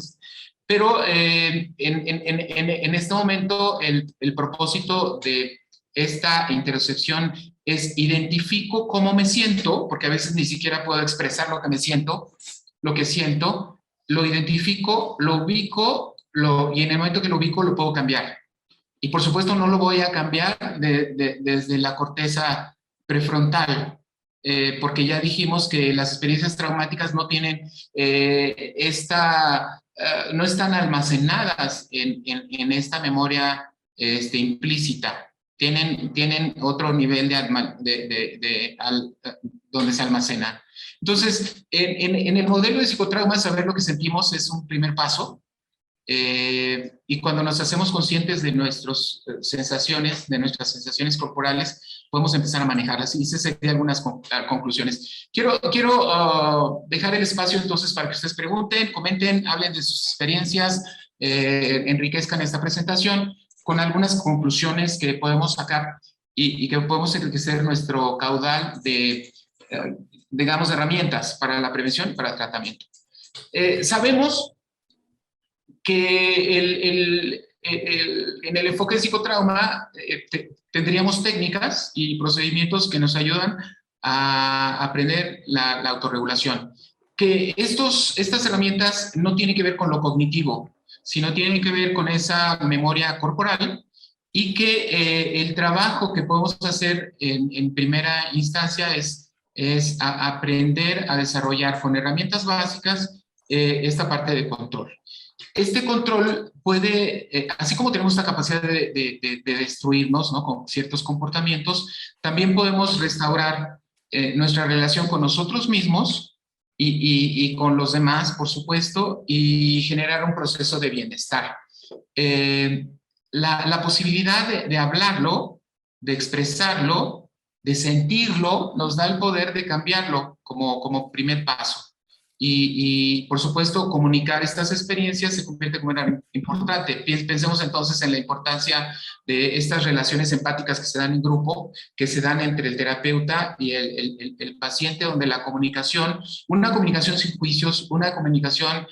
pero en este momento el propósito de esta interocepción es identifico cómo me siento, porque a veces ni siquiera puedo expresar lo que me siento, lo que siento, lo identifico, lo ubico, y en el momento que lo ubico lo puedo cambiar. Y por supuesto no lo voy a cambiar desde la corteza prefrontal, porque ya dijimos que las experiencias traumáticas no tienen no están almacenadas en esta memoria implícita. Tienen otro nivel donde se almacena. Entonces, en el modelo de psicotrauma, saber lo que sentimos es un primer paso. Y cuando nos hacemos conscientes de nuestras sensaciones corporales, podemos empezar a manejarlas. Y esas serían algunas conclusiones. Quiero dejar el espacio entonces para que ustedes pregunten, comenten, hablen de sus experiencias, enriquezcan esta presentación con algunas conclusiones que podemos sacar y que podemos enriquecer nuestro caudal de, digamos, herramientas para la prevención y para el tratamiento. Sabemos que en el enfoque de psicotrauma tendríamos técnicas y procedimientos que nos ayudan a aprender la autorregulación. Que estas herramientas no tienen que ver con lo cognitivo, sino tienen que ver con esa memoria corporal, y que el trabajo que podemos hacer en primera instancia es aprender a desarrollar con herramientas básicas esta parte de control. Este control puede, así como tenemos esta capacidad de destruirnos, ¿no?, con ciertos comportamientos, también podemos restaurar nuestra relación con nosotros mismos y con los demás, por supuesto, y generar un proceso de bienestar. La posibilidad de hablarlo, de expresarlo, de sentirlo, nos da el poder de cambiarlo como primer paso. y, por supuesto, comunicar estas experiencias se convierte como algo importante. Pensemos entonces en la importancia de estas relaciones empáticas que se dan en grupo, que se dan entre el terapeuta y el paciente, donde la comunicación, una comunicación sin juicios, una comunicación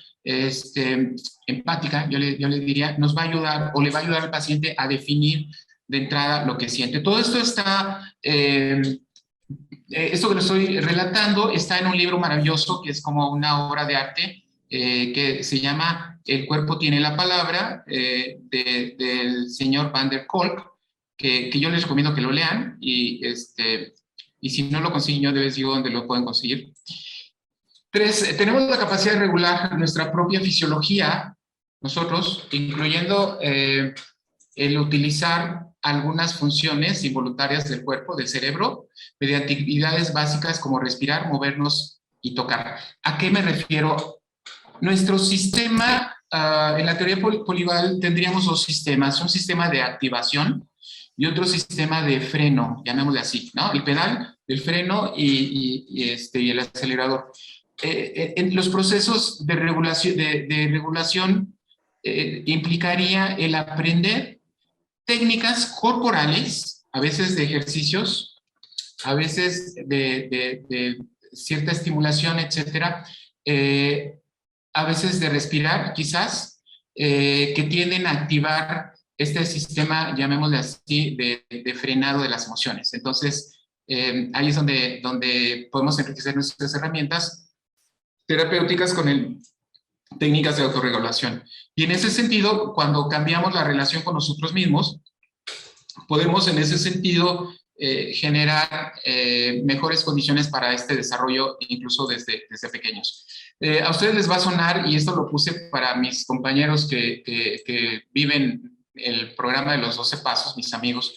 empática, yo le diría, nos va a ayudar o le va a ayudar al paciente a definir de entrada lo que siente. Todo esto está... esto que lo estoy relatando está en un libro maravilloso que es como una obra de arte que se llama El cuerpo tiene la palabra, del señor Van der Kolk, que yo les recomiendo que lo lean y si no lo consiguen yo les digo dónde lo pueden conseguir. 3, tenemos la capacidad de regular nuestra propia fisiología, nosotros, incluyendo el utilizar algunas funciones involuntarias del cuerpo, del cerebro, mediante actividades básicas como respirar, movernos y tocar. ¿A qué me refiero? Nuestro sistema, en la teoría polival, tendríamos 2 sistemas, un sistema de activación y otro sistema de freno, llamémosle así, ¿no? El pedal, el freno y el acelerador. En los procesos de regulación implicaría el aprender técnicas corporales, a veces de ejercicios, a veces de cierta estimulación, etcétera, a veces de respirar, quizás, que tienden a activar este sistema, llamémosle así, de frenado de las emociones. Entonces, ahí es donde podemos enriquecer nuestras herramientas terapéuticas con técnicas de autorregulación. Y en ese sentido, cuando cambiamos la relación con nosotros mismos, podemos en ese sentido generar mejores condiciones para este desarrollo, incluso desde pequeños. A ustedes les va a sonar, y esto lo puse para mis compañeros que viven el programa de los 12 pasos, mis amigos,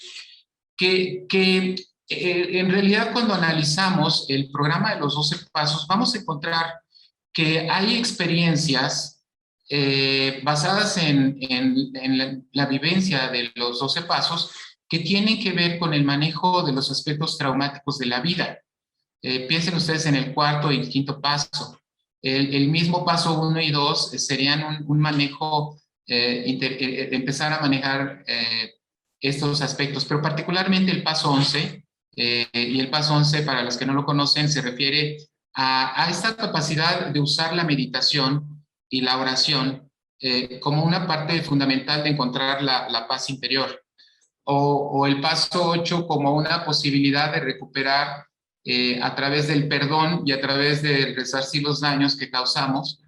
que en realidad cuando analizamos el programa de los 12 pasos, vamos a encontrar que hay experiencias basadas en la vivencia de los 12 pasos que tienen que ver con el manejo de los aspectos traumáticos de la vida. Piensen ustedes en el 4 y 5 paso. El mismo paso 1 y 2 serían un manejo, empezar a manejar estos aspectos, pero particularmente el paso 11, y el paso 11, para los que no lo conocen, se refiere a esta capacidad de usar la meditación y la oración como una parte fundamental de encontrar la paz interior. O el paso 8 como una posibilidad de recuperar a través del perdón y a través de resarcir los daños que causamos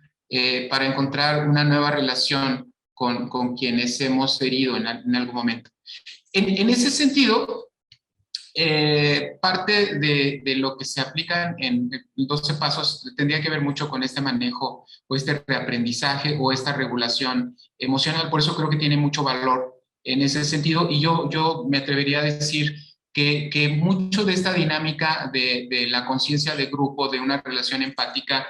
para encontrar una nueva relación con quienes hemos herido en algún momento. En ese sentido, parte de lo que se aplica en 12 pasos tendría que ver mucho con este manejo o este reaprendizaje o esta regulación emocional. Por eso creo que tiene mucho valor en ese sentido, y yo me atrevería a decir que mucho de esta dinámica de la conciencia de grupo, de una relación empática,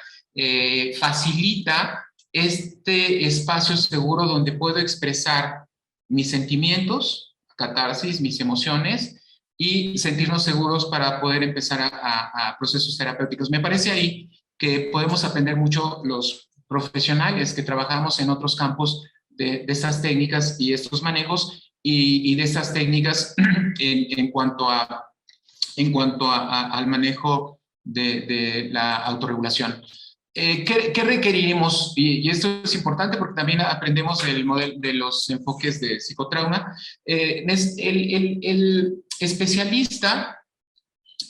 facilita este espacio seguro donde puedo expresar mis sentimientos, catarsis, mis emociones, y sentirnos seguros para poder empezar a procesos terapéuticos. Me parece ahí que podemos aprender mucho los profesionales que trabajamos en otros campos de estas técnicas y estos manejos y de estas técnicas en cuanto al manejo de la autorregulación. ¿Qué requerimos? Y esto es importante porque también aprendemos el modelo de los enfoques de psicotrauma. El especialista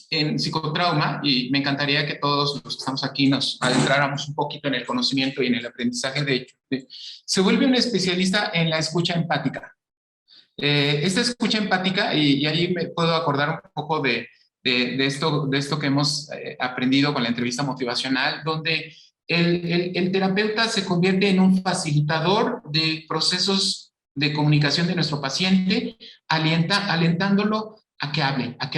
en psicotrauma, y me encantaría que todos los que estamos aquí nos adentráramos un poquito en el conocimiento y en el aprendizaje de hecho, se vuelve un especialista en la escucha empática. Esta escucha empática, y ahí me puedo acordar un poco de esto que hemos aprendido con la entrevista motivacional, donde el terapeuta se convierte en un facilitador de procesos de comunicación de nuestro paciente, alentándolo a que hable, a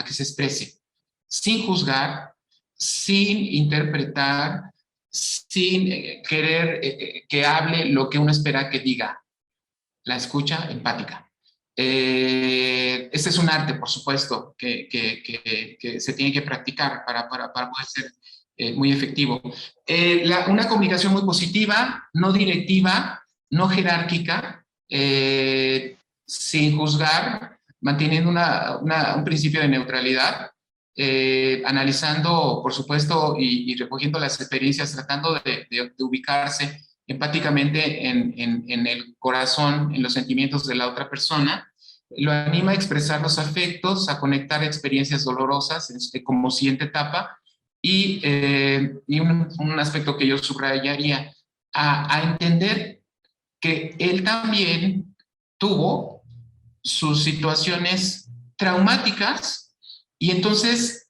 que se exprese, sin juzgar, sin interpretar, sin querer que hable lo que uno espera que diga. La escucha empática. Este es un arte, por supuesto, que se tiene que practicar para poder ser muy efectivo. Una comunicación muy positiva, no directiva, no jerárquica, sin juzgar, manteniendo un principio de neutralidad, analizando, por supuesto, y recogiendo las experiencias, tratando de ubicarse empáticamente en el corazón, en los sentimientos de la otra persona. Lo anima a expresar los afectos, a conectar experiencias dolorosas como siguiente etapa, y un aspecto que yo subrayaría, a entender que él también tuvo sus situaciones traumáticas, y entonces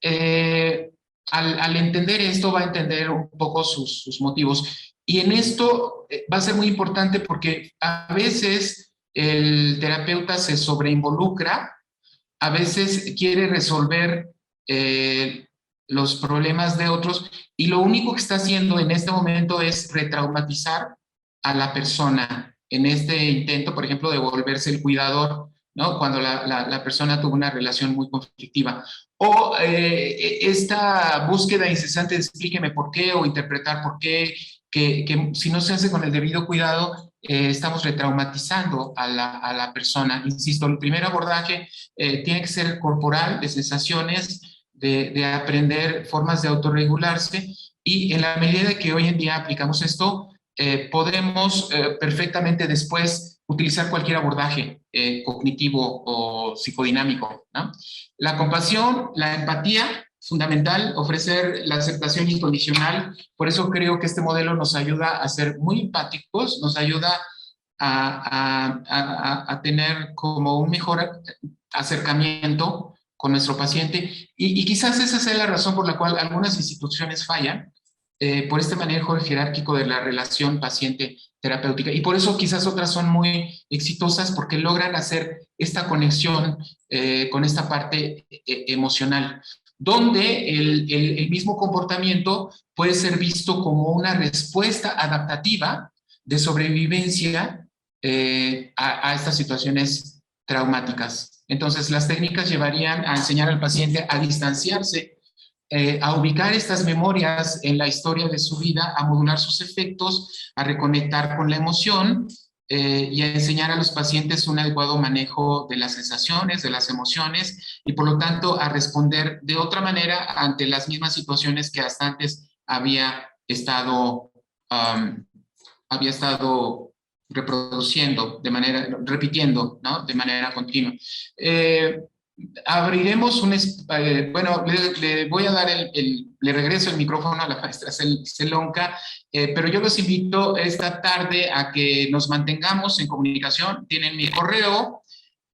al entender esto va a entender un poco sus motivos. Y en esto va a ser muy importante porque a veces el terapeuta se sobreinvolucra, a veces quiere resolver eh, los problemas de otros, y lo único que está haciendo en este momento es retraumatizar a la persona en este intento, por ejemplo, de volverse el cuidador, ¿no? Cuando la persona tuvo una relación muy conflictiva. O esta búsqueda incesante de explíqueme por qué o interpretar por qué, que si no se hace con el debido cuidado, estamos retraumatizando a la persona. Insisto, el primer abordaje tiene que ser corporal, de sensaciones, de aprender formas de autorregularse, y en la medida que hoy en día aplicamos esto, podremos perfectamente después utilizar cualquier abordaje cognitivo o psicodinámico, ¿no? La compasión, la empatía, fundamental, ofrecer la aceptación incondicional. Por eso creo que este modelo nos ayuda a ser muy empáticos, nos ayuda a tener como un mejor acercamiento con nuestro paciente, y quizás esa sea la razón por la cual algunas instituciones fallan, por este manejo jerárquico de la relación paciente-terapéutica, y por eso quizás otras son muy exitosas porque logran hacer esta conexión con esta parte emocional, donde el mismo comportamiento puede ser visto como una respuesta adaptativa de sobrevivencia a estas situaciones traumáticas. Entonces, las técnicas llevarían a enseñar al paciente a distanciarse, a ubicar estas memorias en la historia de su vida, a modular sus efectos, a reconectar con la emoción, y a enseñar a los pacientes un adecuado manejo de las sensaciones, de las emociones, y por lo tanto a responder de otra manera ante las mismas situaciones que hasta antes um, había estado reproduciendo de manera, repitiendo, ¿no? De manera continua. Abriremos bueno, le voy a dar le regreso el micrófono a la maestra Celonca, pero yo los invito esta tarde a que nos mantengamos en comunicación. Tienen mi correo,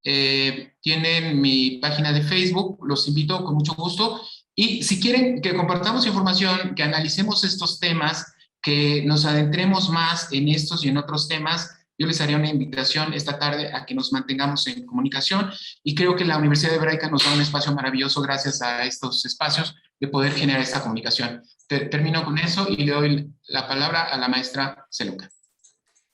tienen mi página de Facebook, los invito con mucho gusto, y si quieren que compartamos información, que analicemos estos temas, que nos adentremos más en estos y en otros temas, yo les haría una invitación esta tarde a que nos mantengamos en comunicación, y creo que la Universidad Hebraica nos da un espacio maravilloso gracias a estos espacios de poder generar esta comunicación. Termino con eso y le doy la palabra a la maestra Celonca.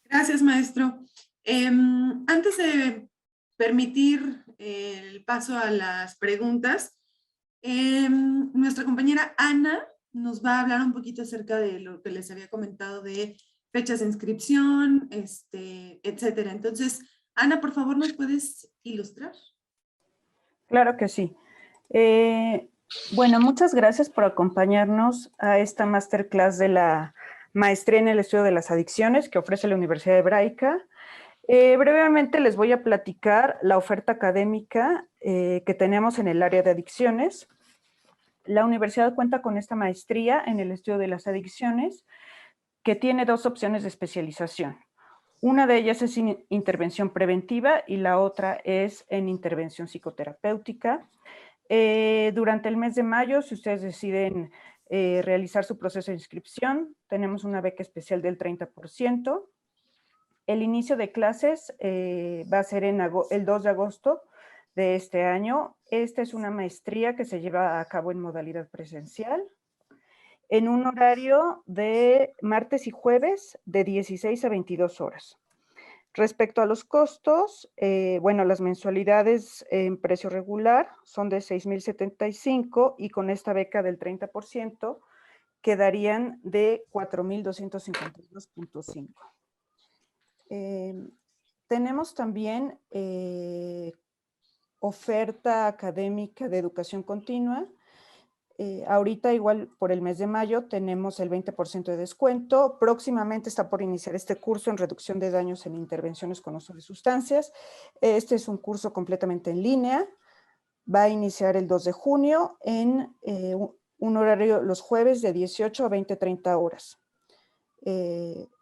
Gracias, maestro. Antes de permitir el paso a las preguntas, nuestra compañera Ana nos va a hablar un poquito acerca de lo que les había comentado de fechas de inscripción, etcétera. Entonces, Ana, por favor, ¿nos puedes ilustrar? Claro que sí. Bueno, muchas gracias por acompañarnos a esta masterclass de la Maestría en el Estudio de las Adicciones que ofrece la Universidad Hebraica. Brevemente les voy a platicar la oferta académica que tenemos en el área de adicciones. La universidad cuenta con esta maestría en el estudio de las adicciones, que tiene dos opciones de especialización. Una de ellas es en intervención preventiva y la otra es en intervención psicoterapéutica. Durante el mes de mayo, si ustedes deciden realizar su proceso de inscripción, tenemos una beca especial del 30%. El inicio de clases va a ser el 2 de agosto de este año. Esta es una maestría que se lleva a cabo en modalidad presencial, en un horario de martes y jueves de 16 a 22 horas. Respecto a los costos, bueno, las mensualidades en precio regular son de $6,075 y con esta beca del 30% quedarían de 4,252.5. Tenemos también oferta académica de educación continua. Ahorita igual por el mes de mayo tenemos el 20% de descuento. Próximamente está por iniciar este curso en reducción de daños en intervenciones con uso de sustancias. Este es un curso completamente en línea. Va a iniciar el 2 de junio en un horario los jueves de 18 a 20:30 horas.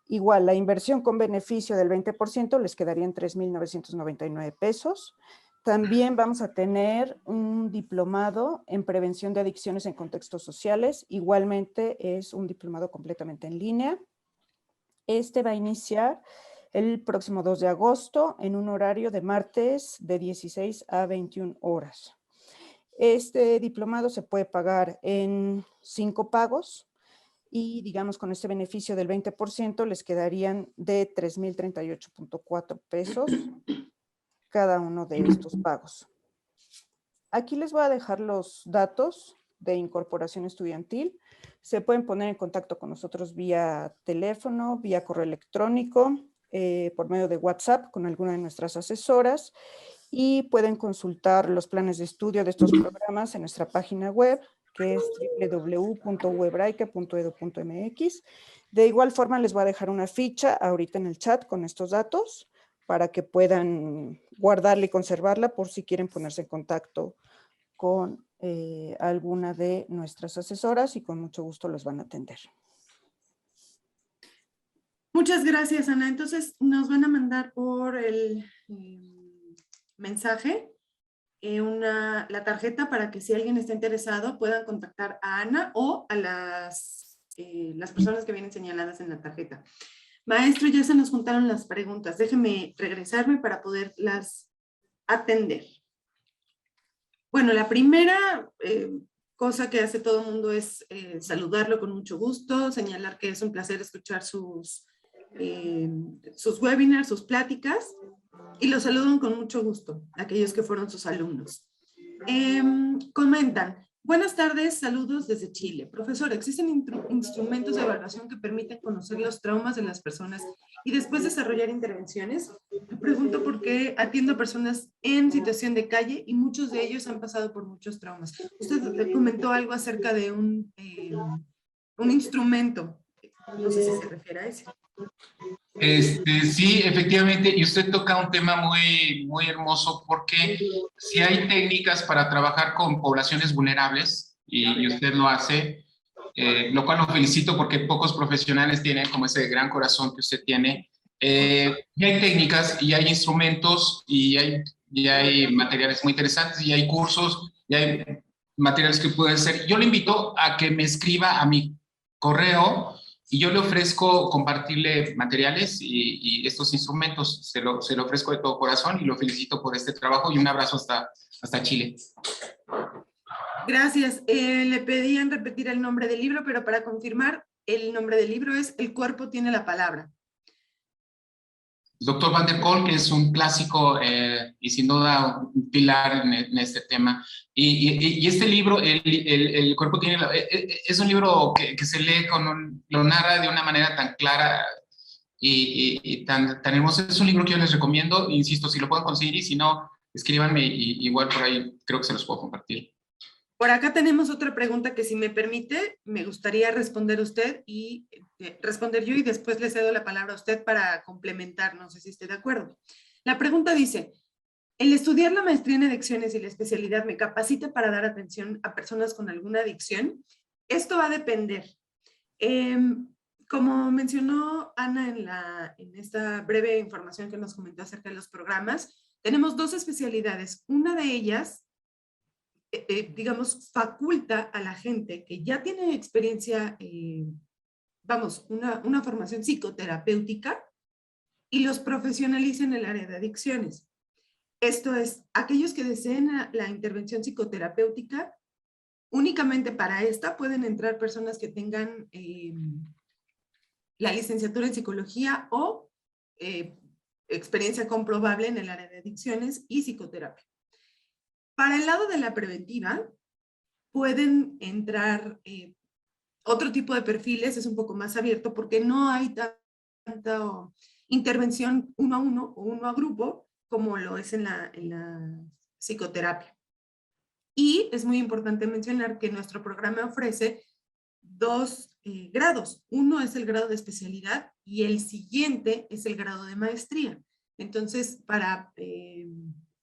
Igual, la inversión con beneficio del 20% les quedaría en 3,999 pesos. También vamos a tener un diplomado en prevención de adicciones en contextos sociales. Igualmente es un diplomado completamente en línea. Este va a iniciar el próximo 2 de agosto en un horario de martes de 16 a 21 horas. Este diplomado se puede pagar en 5 pagos y, digamos, con este beneficio del 20% les quedarían de 3,038.4 pesos cada uno de estos pagos. Aquí les voy a dejar los datos de incorporación estudiantil. Se pueden poner en contacto con nosotros vía teléfono, vía correo electrónico, por medio de WhatsApp con alguna de nuestras asesoras, y pueden consultar los planes de estudio de estos programas en nuestra página web, que es www.uebraica.edu.mx. De igual forma, les voy a dejar una ficha ahorita en el chat con estos datos para que puedan guardarla y conservarla por si quieren ponerse en contacto con alguna de nuestras asesoras, y con mucho gusto los van a atender. Muchas gracias, Ana. Entonces, nos van a mandar por el mensaje la tarjeta para que si alguien está interesado puedan contactar a Ana o a las personas que vienen señaladas en la tarjeta. Maestro, ya se nos juntaron las preguntas. Déjeme regresarme para poderlas atender. Bueno, la primera cosa que hace todo el mundo es saludarlo con mucho gusto, señalar que es un placer escuchar sus webinars, sus pláticas, y los saludan con mucho gusto, aquellos que fueron sus alumnos. Comentan: buenas tardes, saludos desde Chile. Profesor, ¿existen instrumentos de evaluación que permiten conocer los traumas de las personas y después desarrollar intervenciones? Me pregunto porque atiendo a personas en situación de calle y muchos de ellos han pasado por muchos traumas. Usted comentó algo acerca de un instrumento. No sé si se refiere a ese. Sí, efectivamente, y usted toca un tema muy, muy hermoso, porque si hay técnicas para trabajar con poblaciones vulnerables, y usted lo hace, lo cual lo felicito porque pocos profesionales tienen como ese gran corazón que usted tiene. Y hay técnicas y hay instrumentos y hay materiales muy interesantes y hay cursos y hay materiales que pueden ser. Yo le invito a que me escriba a mi correo y yo le ofrezco compartirle materiales y estos instrumentos. Se lo ofrezco de todo corazón y lo felicito por este trabajo, y un abrazo hasta Chile. Gracias. Le pedían repetir el nombre del libro, pero para confirmar, el nombre del libro es El cuerpo tiene la palabra. Doctor Van der Kolk, que es un clásico y sin duda un pilar en este tema. Y este libro, El cuerpo tiene es un libro que se lee lo narra de una manera tan clara y tan hermoso. Es un libro que yo les recomiendo, insisto, si lo pueden conseguir, y si no, escríbanme y igual por ahí creo que se los puedo compartir. Por acá tenemos otra pregunta que, si me permite, me gustaría responder usted y responder yo, y después le cedo la palabra a usted para complementar, no sé si esté de acuerdo. La pregunta dice: ¿el estudiar la maestría en adicciones y la especialidad me capacita para dar atención a personas con alguna adicción? Esto va a depender. Como mencionó Ana en esta breve información que nos comentó acerca de los programas, tenemos dos especialidades. Una de ellas, digamos, faculta a la gente que ya tiene experiencia, una formación psicoterapéutica, y los profesionaliza en el área de adicciones. Esto es, aquellos que deseen la intervención psicoterapéutica, únicamente para esta pueden entrar personas que tengan la licenciatura en psicología o experiencia comprobable en el área de adicciones y psicoterapia. Para el lado de la preventiva, pueden entrar Otro tipo de perfiles es un poco más abierto porque no hay tanta intervención uno a uno o uno a grupo como lo es en la psicoterapia. Y es muy importante mencionar que nuestro programa ofrece dos grados. Uno es el grado de especialidad y el siguiente es el grado de maestría. Entonces, para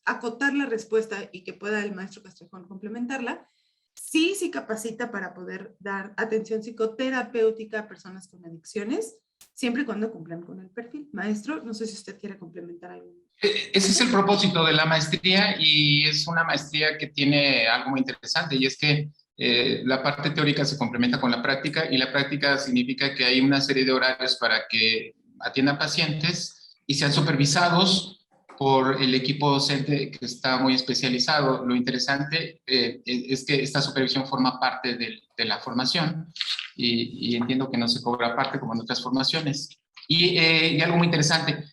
acotar la respuesta y que pueda el maestro Castrejón complementarla, sí capacita para poder dar atención psicoterapéutica a personas con adicciones, siempre y cuando cumplan con el perfil. Maestro, no sé si usted quiere complementar algo. Ese es el propósito de la maestría, y es una maestría que tiene algo muy interesante, y es que la parte teórica se complementa con la práctica, y la práctica significa que hay una serie de horarios para que atiendan pacientes y sean supervisados por el equipo docente que está muy especializado. Lo interesante es que esta supervisión forma parte de la formación, y entiendo que no se cobra parte como en otras formaciones. Y algo muy interesante,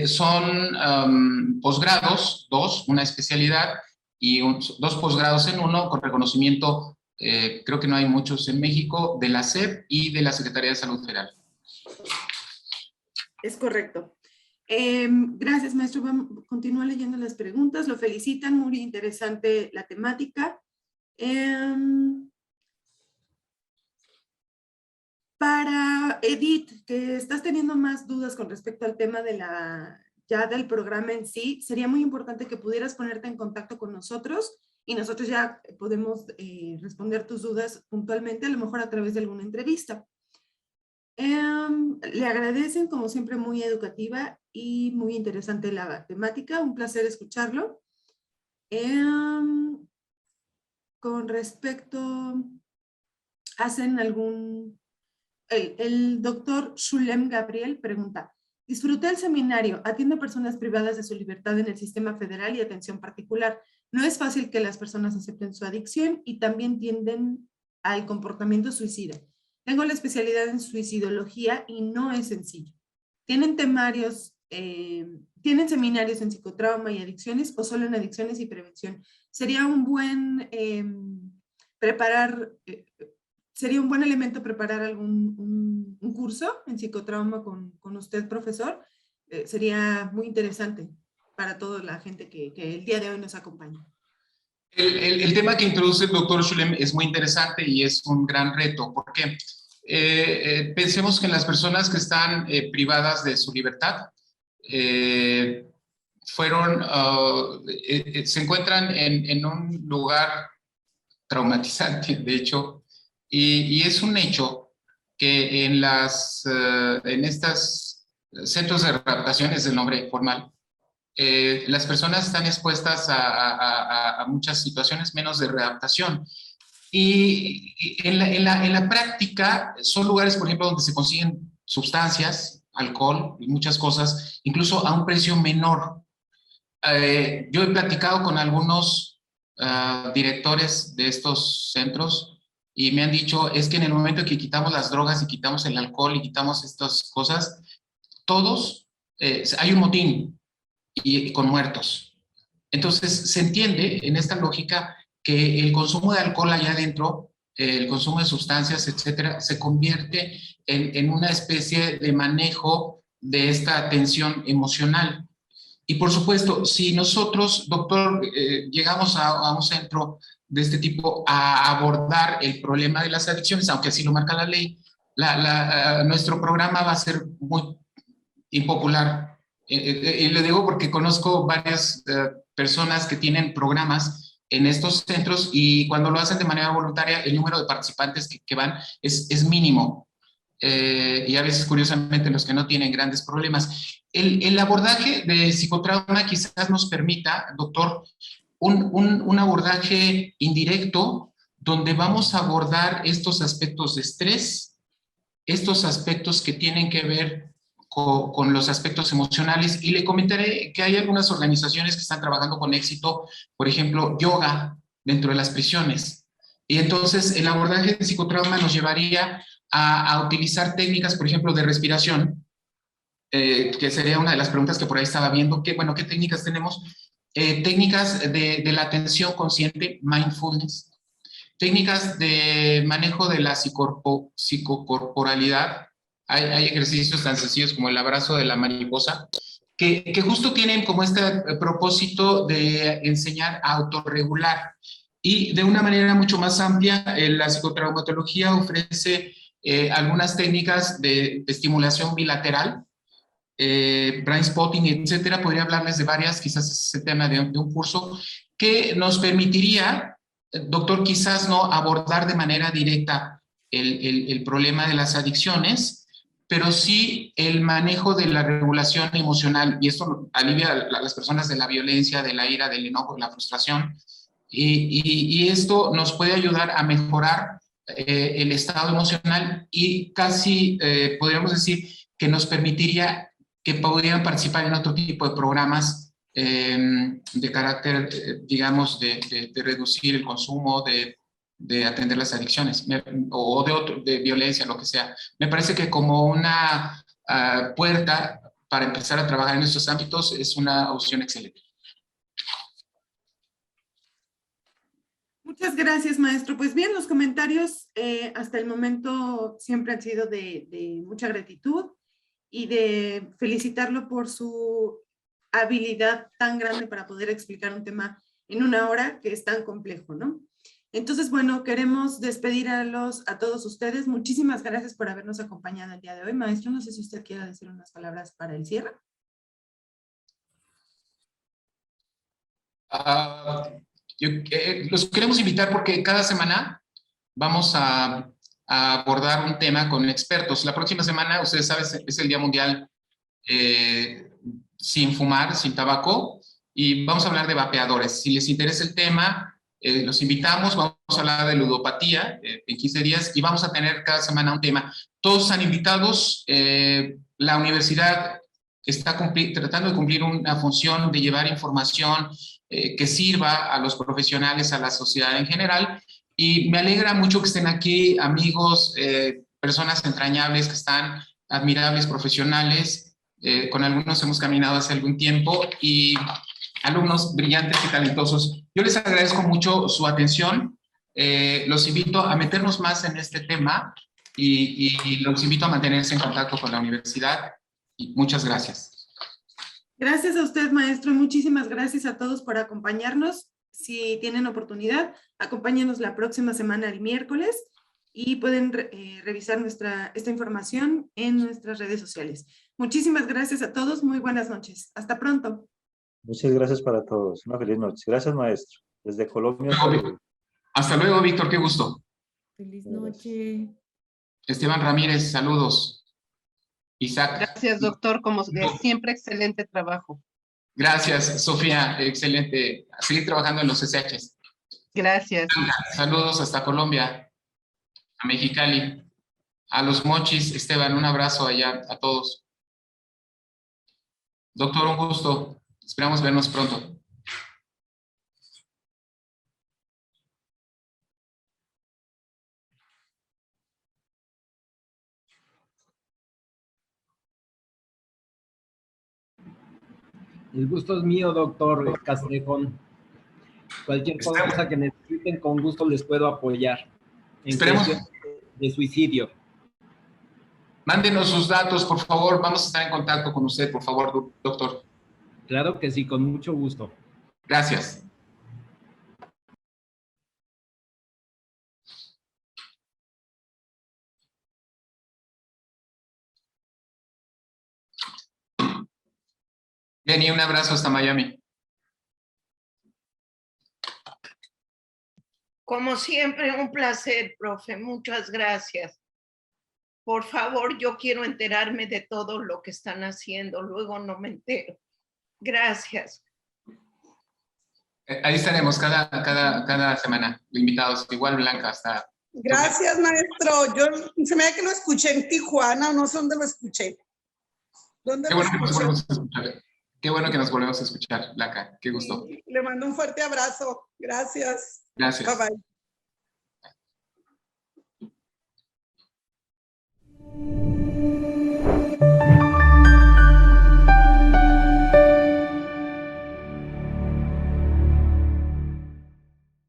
son posgrados, dos, una especialidad y dos posgrados en uno, con reconocimiento, creo que no hay muchos en México, de la SEP y de la Secretaría de Salud Federal. Es correcto. Gracias, maestro. Continúa leyendo las preguntas. Lo felicitan, muy interesante la temática. Para Edith, que estás teniendo más dudas con respecto al tema de ya del programa en sí, sería muy importante que pudieras ponerte en contacto con nosotros y nosotros ya podemos responder tus dudas puntualmente, a lo mejor a través de alguna entrevista. Le agradecen, como siempre, muy educativa y muy interesante la temática. Un placer escucharlo. Con respecto, ¿hacen algún... El doctor Shulem Gabriel pregunta, disfruté el seminario, atiendo a personas privadas de su libertad en el sistema federal y atención particular. No es fácil que las personas acepten su adicción y también tienden al comportamiento suicida. Tengo la especialidad en suicidología y no es sencillo. ¿Tienen temarios, tienen seminarios en psicotrauma y adicciones o solo en adicciones y prevención? Sería un buen sería un buen elemento preparar un curso en psicotrauma con usted, profesor. Sería muy interesante para toda la gente que el día de hoy nos acompaña. El tema que introduce el doctor Shulem es muy interesante y es un gran reto, porque pensemos que las personas que están privadas de su libertad se encuentran en un lugar traumatizante, de hecho, y es un hecho que en estos centros de readaptación, es el nombre formal, las personas están expuestas a muchas situaciones menos de readaptación. Y en la práctica son lugares, por ejemplo, donde se consiguen sustancias, alcohol y muchas cosas, incluso a un precio menor. Yo he platicado con algunos directores de estos centros y me han dicho, es que en el momento que quitamos las drogas y quitamos el alcohol y quitamos estas cosas, todos, hay un motín y con muertos. Entonces se entiende en esta lógica que el consumo de alcohol allá adentro, el consumo de sustancias, etcétera, se convierte en una especie de manejo de esta tensión emocional. Y por supuesto, si nosotros, doctor, llegamos a un centro de este tipo a abordar el problema de las adicciones, aunque así lo marca la ley, nuestro programa va a ser muy impopular. Y le digo porque conozco varias personas que tienen programas en estos centros y cuando lo hacen de manera voluntaria, el número de participantes que van es mínimo. Y a veces, curiosamente, los que no tienen grandes problemas. El abordaje de psicotrauma quizás nos permita, doctor, un abordaje indirecto donde vamos a abordar estos aspectos de estrés, estos aspectos que tienen que ver con los aspectos emocionales, y le comentaré que hay algunas organizaciones que están trabajando con éxito, por ejemplo, yoga dentro de las prisiones. Y entonces el abordaje de psicotrauma nos llevaría a utilizar técnicas, por ejemplo, de respiración, que sería una de las preguntas que por ahí estaba viendo. ¿Qué técnicas tenemos? Técnicas de la atención consciente, mindfulness, técnicas de manejo de la psicocorporalidad. Hay ejercicios tan sencillos como el abrazo de la mariposa, que justo tienen como este propósito de enseñar a autorregular. Y de una manera mucho más amplia, la psicotraumatología ofrece algunas técnicas de estimulación bilateral, brain spotting, etcétera. Podría hablarles de varias, quizás ese es el tema de un curso, que nos permitiría, doctor, quizás no abordar de manera directa el problema de las adicciones, pero sí el manejo de la regulación emocional, y esto alivia a las personas de la violencia, de la ira, del enojo, de la frustración, y esto nos puede ayudar a mejorar el estado emocional y casi podríamos decir que nos permitiría que pudieran participar en otro tipo de programas de carácter, digamos, de reducir el consumo, de atender las adicciones o de violencia, lo que sea. Me parece que como una puerta para empezar a trabajar en estos ámbitos es una opción excelente. Muchas gracias, maestro. Pues bien, los comentarios hasta el momento siempre han sido de mucha gratitud y de felicitarlo por su habilidad tan grande para poder explicar un tema en una hora que es tan complejo, ¿no? Entonces, bueno, queremos despedir a todos ustedes. Muchísimas gracias por habernos acompañado el día de hoy. Maestro, no sé si usted quiera decir unas palabras para el cierre. Los queremos invitar porque cada semana vamos a abordar un tema con expertos. La próxima semana, ustedes saben, es el Día Mundial sin fumar, sin tabaco, y vamos a hablar de vapeadores. Si les interesa el tema, los invitamos. Vamos a hablar de ludopatía en 15 días y vamos a tener cada semana un tema. Todos están invitados. La universidad está tratando de cumplir una función de llevar información que sirva a los profesionales, a la sociedad en general, y me alegra mucho que estén aquí amigos, personas entrañables que están, admirables profesionales, con algunos hemos caminado hace algún tiempo, y alumnos brillantes y talentosos. Yo les agradezco mucho su atención, los invito a meternos más en este tema y los invito a mantenerse en contacto con la universidad, y muchas gracias. Gracias a usted, maestro, y muchísimas gracias a todos por acompañarnos. Si tienen oportunidad, acompáñenos la próxima semana, el miércoles, y pueden revisar esta información en nuestras redes sociales. Muchísimas gracias a todos, muy buenas noches. Hasta pronto. Muchas gracias para todos. Una feliz noche. Gracias, maestro. Desde Colombia. Hasta luego, Víctor, qué gusto. Feliz noche. Esteban Ramírez, saludos. Isaac. Gracias, doctor, como siempre, excelente trabajo. Gracias, Sofía, excelente. A seguir trabajando en los SHs. Gracias. Saludos hasta Colombia, a Mexicali, a los Mochis. Esteban, un abrazo allá a todos. Doctor, un gusto. Esperamos vernos pronto. El gusto es mío, doctor Castrejón. Cualquier cosa que necesiten, con gusto les puedo apoyar. En cuestión de suicidio. Mándenos sus datos, por favor. Vamos a estar en contacto con usted, por favor, doctor. Claro que sí, con mucho gusto. Gracias. Bien, y un abrazo hasta Miami. Como siempre, un placer, profe. Muchas gracias. Por favor, yo quiero enterarme de todo lo que están haciendo. Luego no me entero. Gracias. Ahí estaremos cada semana, invitados. Igual Blanca, hasta... Gracias, maestro. Se me da que lo escuché en Tijuana, no sé dónde lo escuché. ¿Dónde Qué lo bueno que nos volvemos escuché? a escuchar. Qué bueno que nos volvemos a escuchar, Blanca. Qué gusto. Sí, le mando un fuerte abrazo. Gracias. Gracias. Bye bye.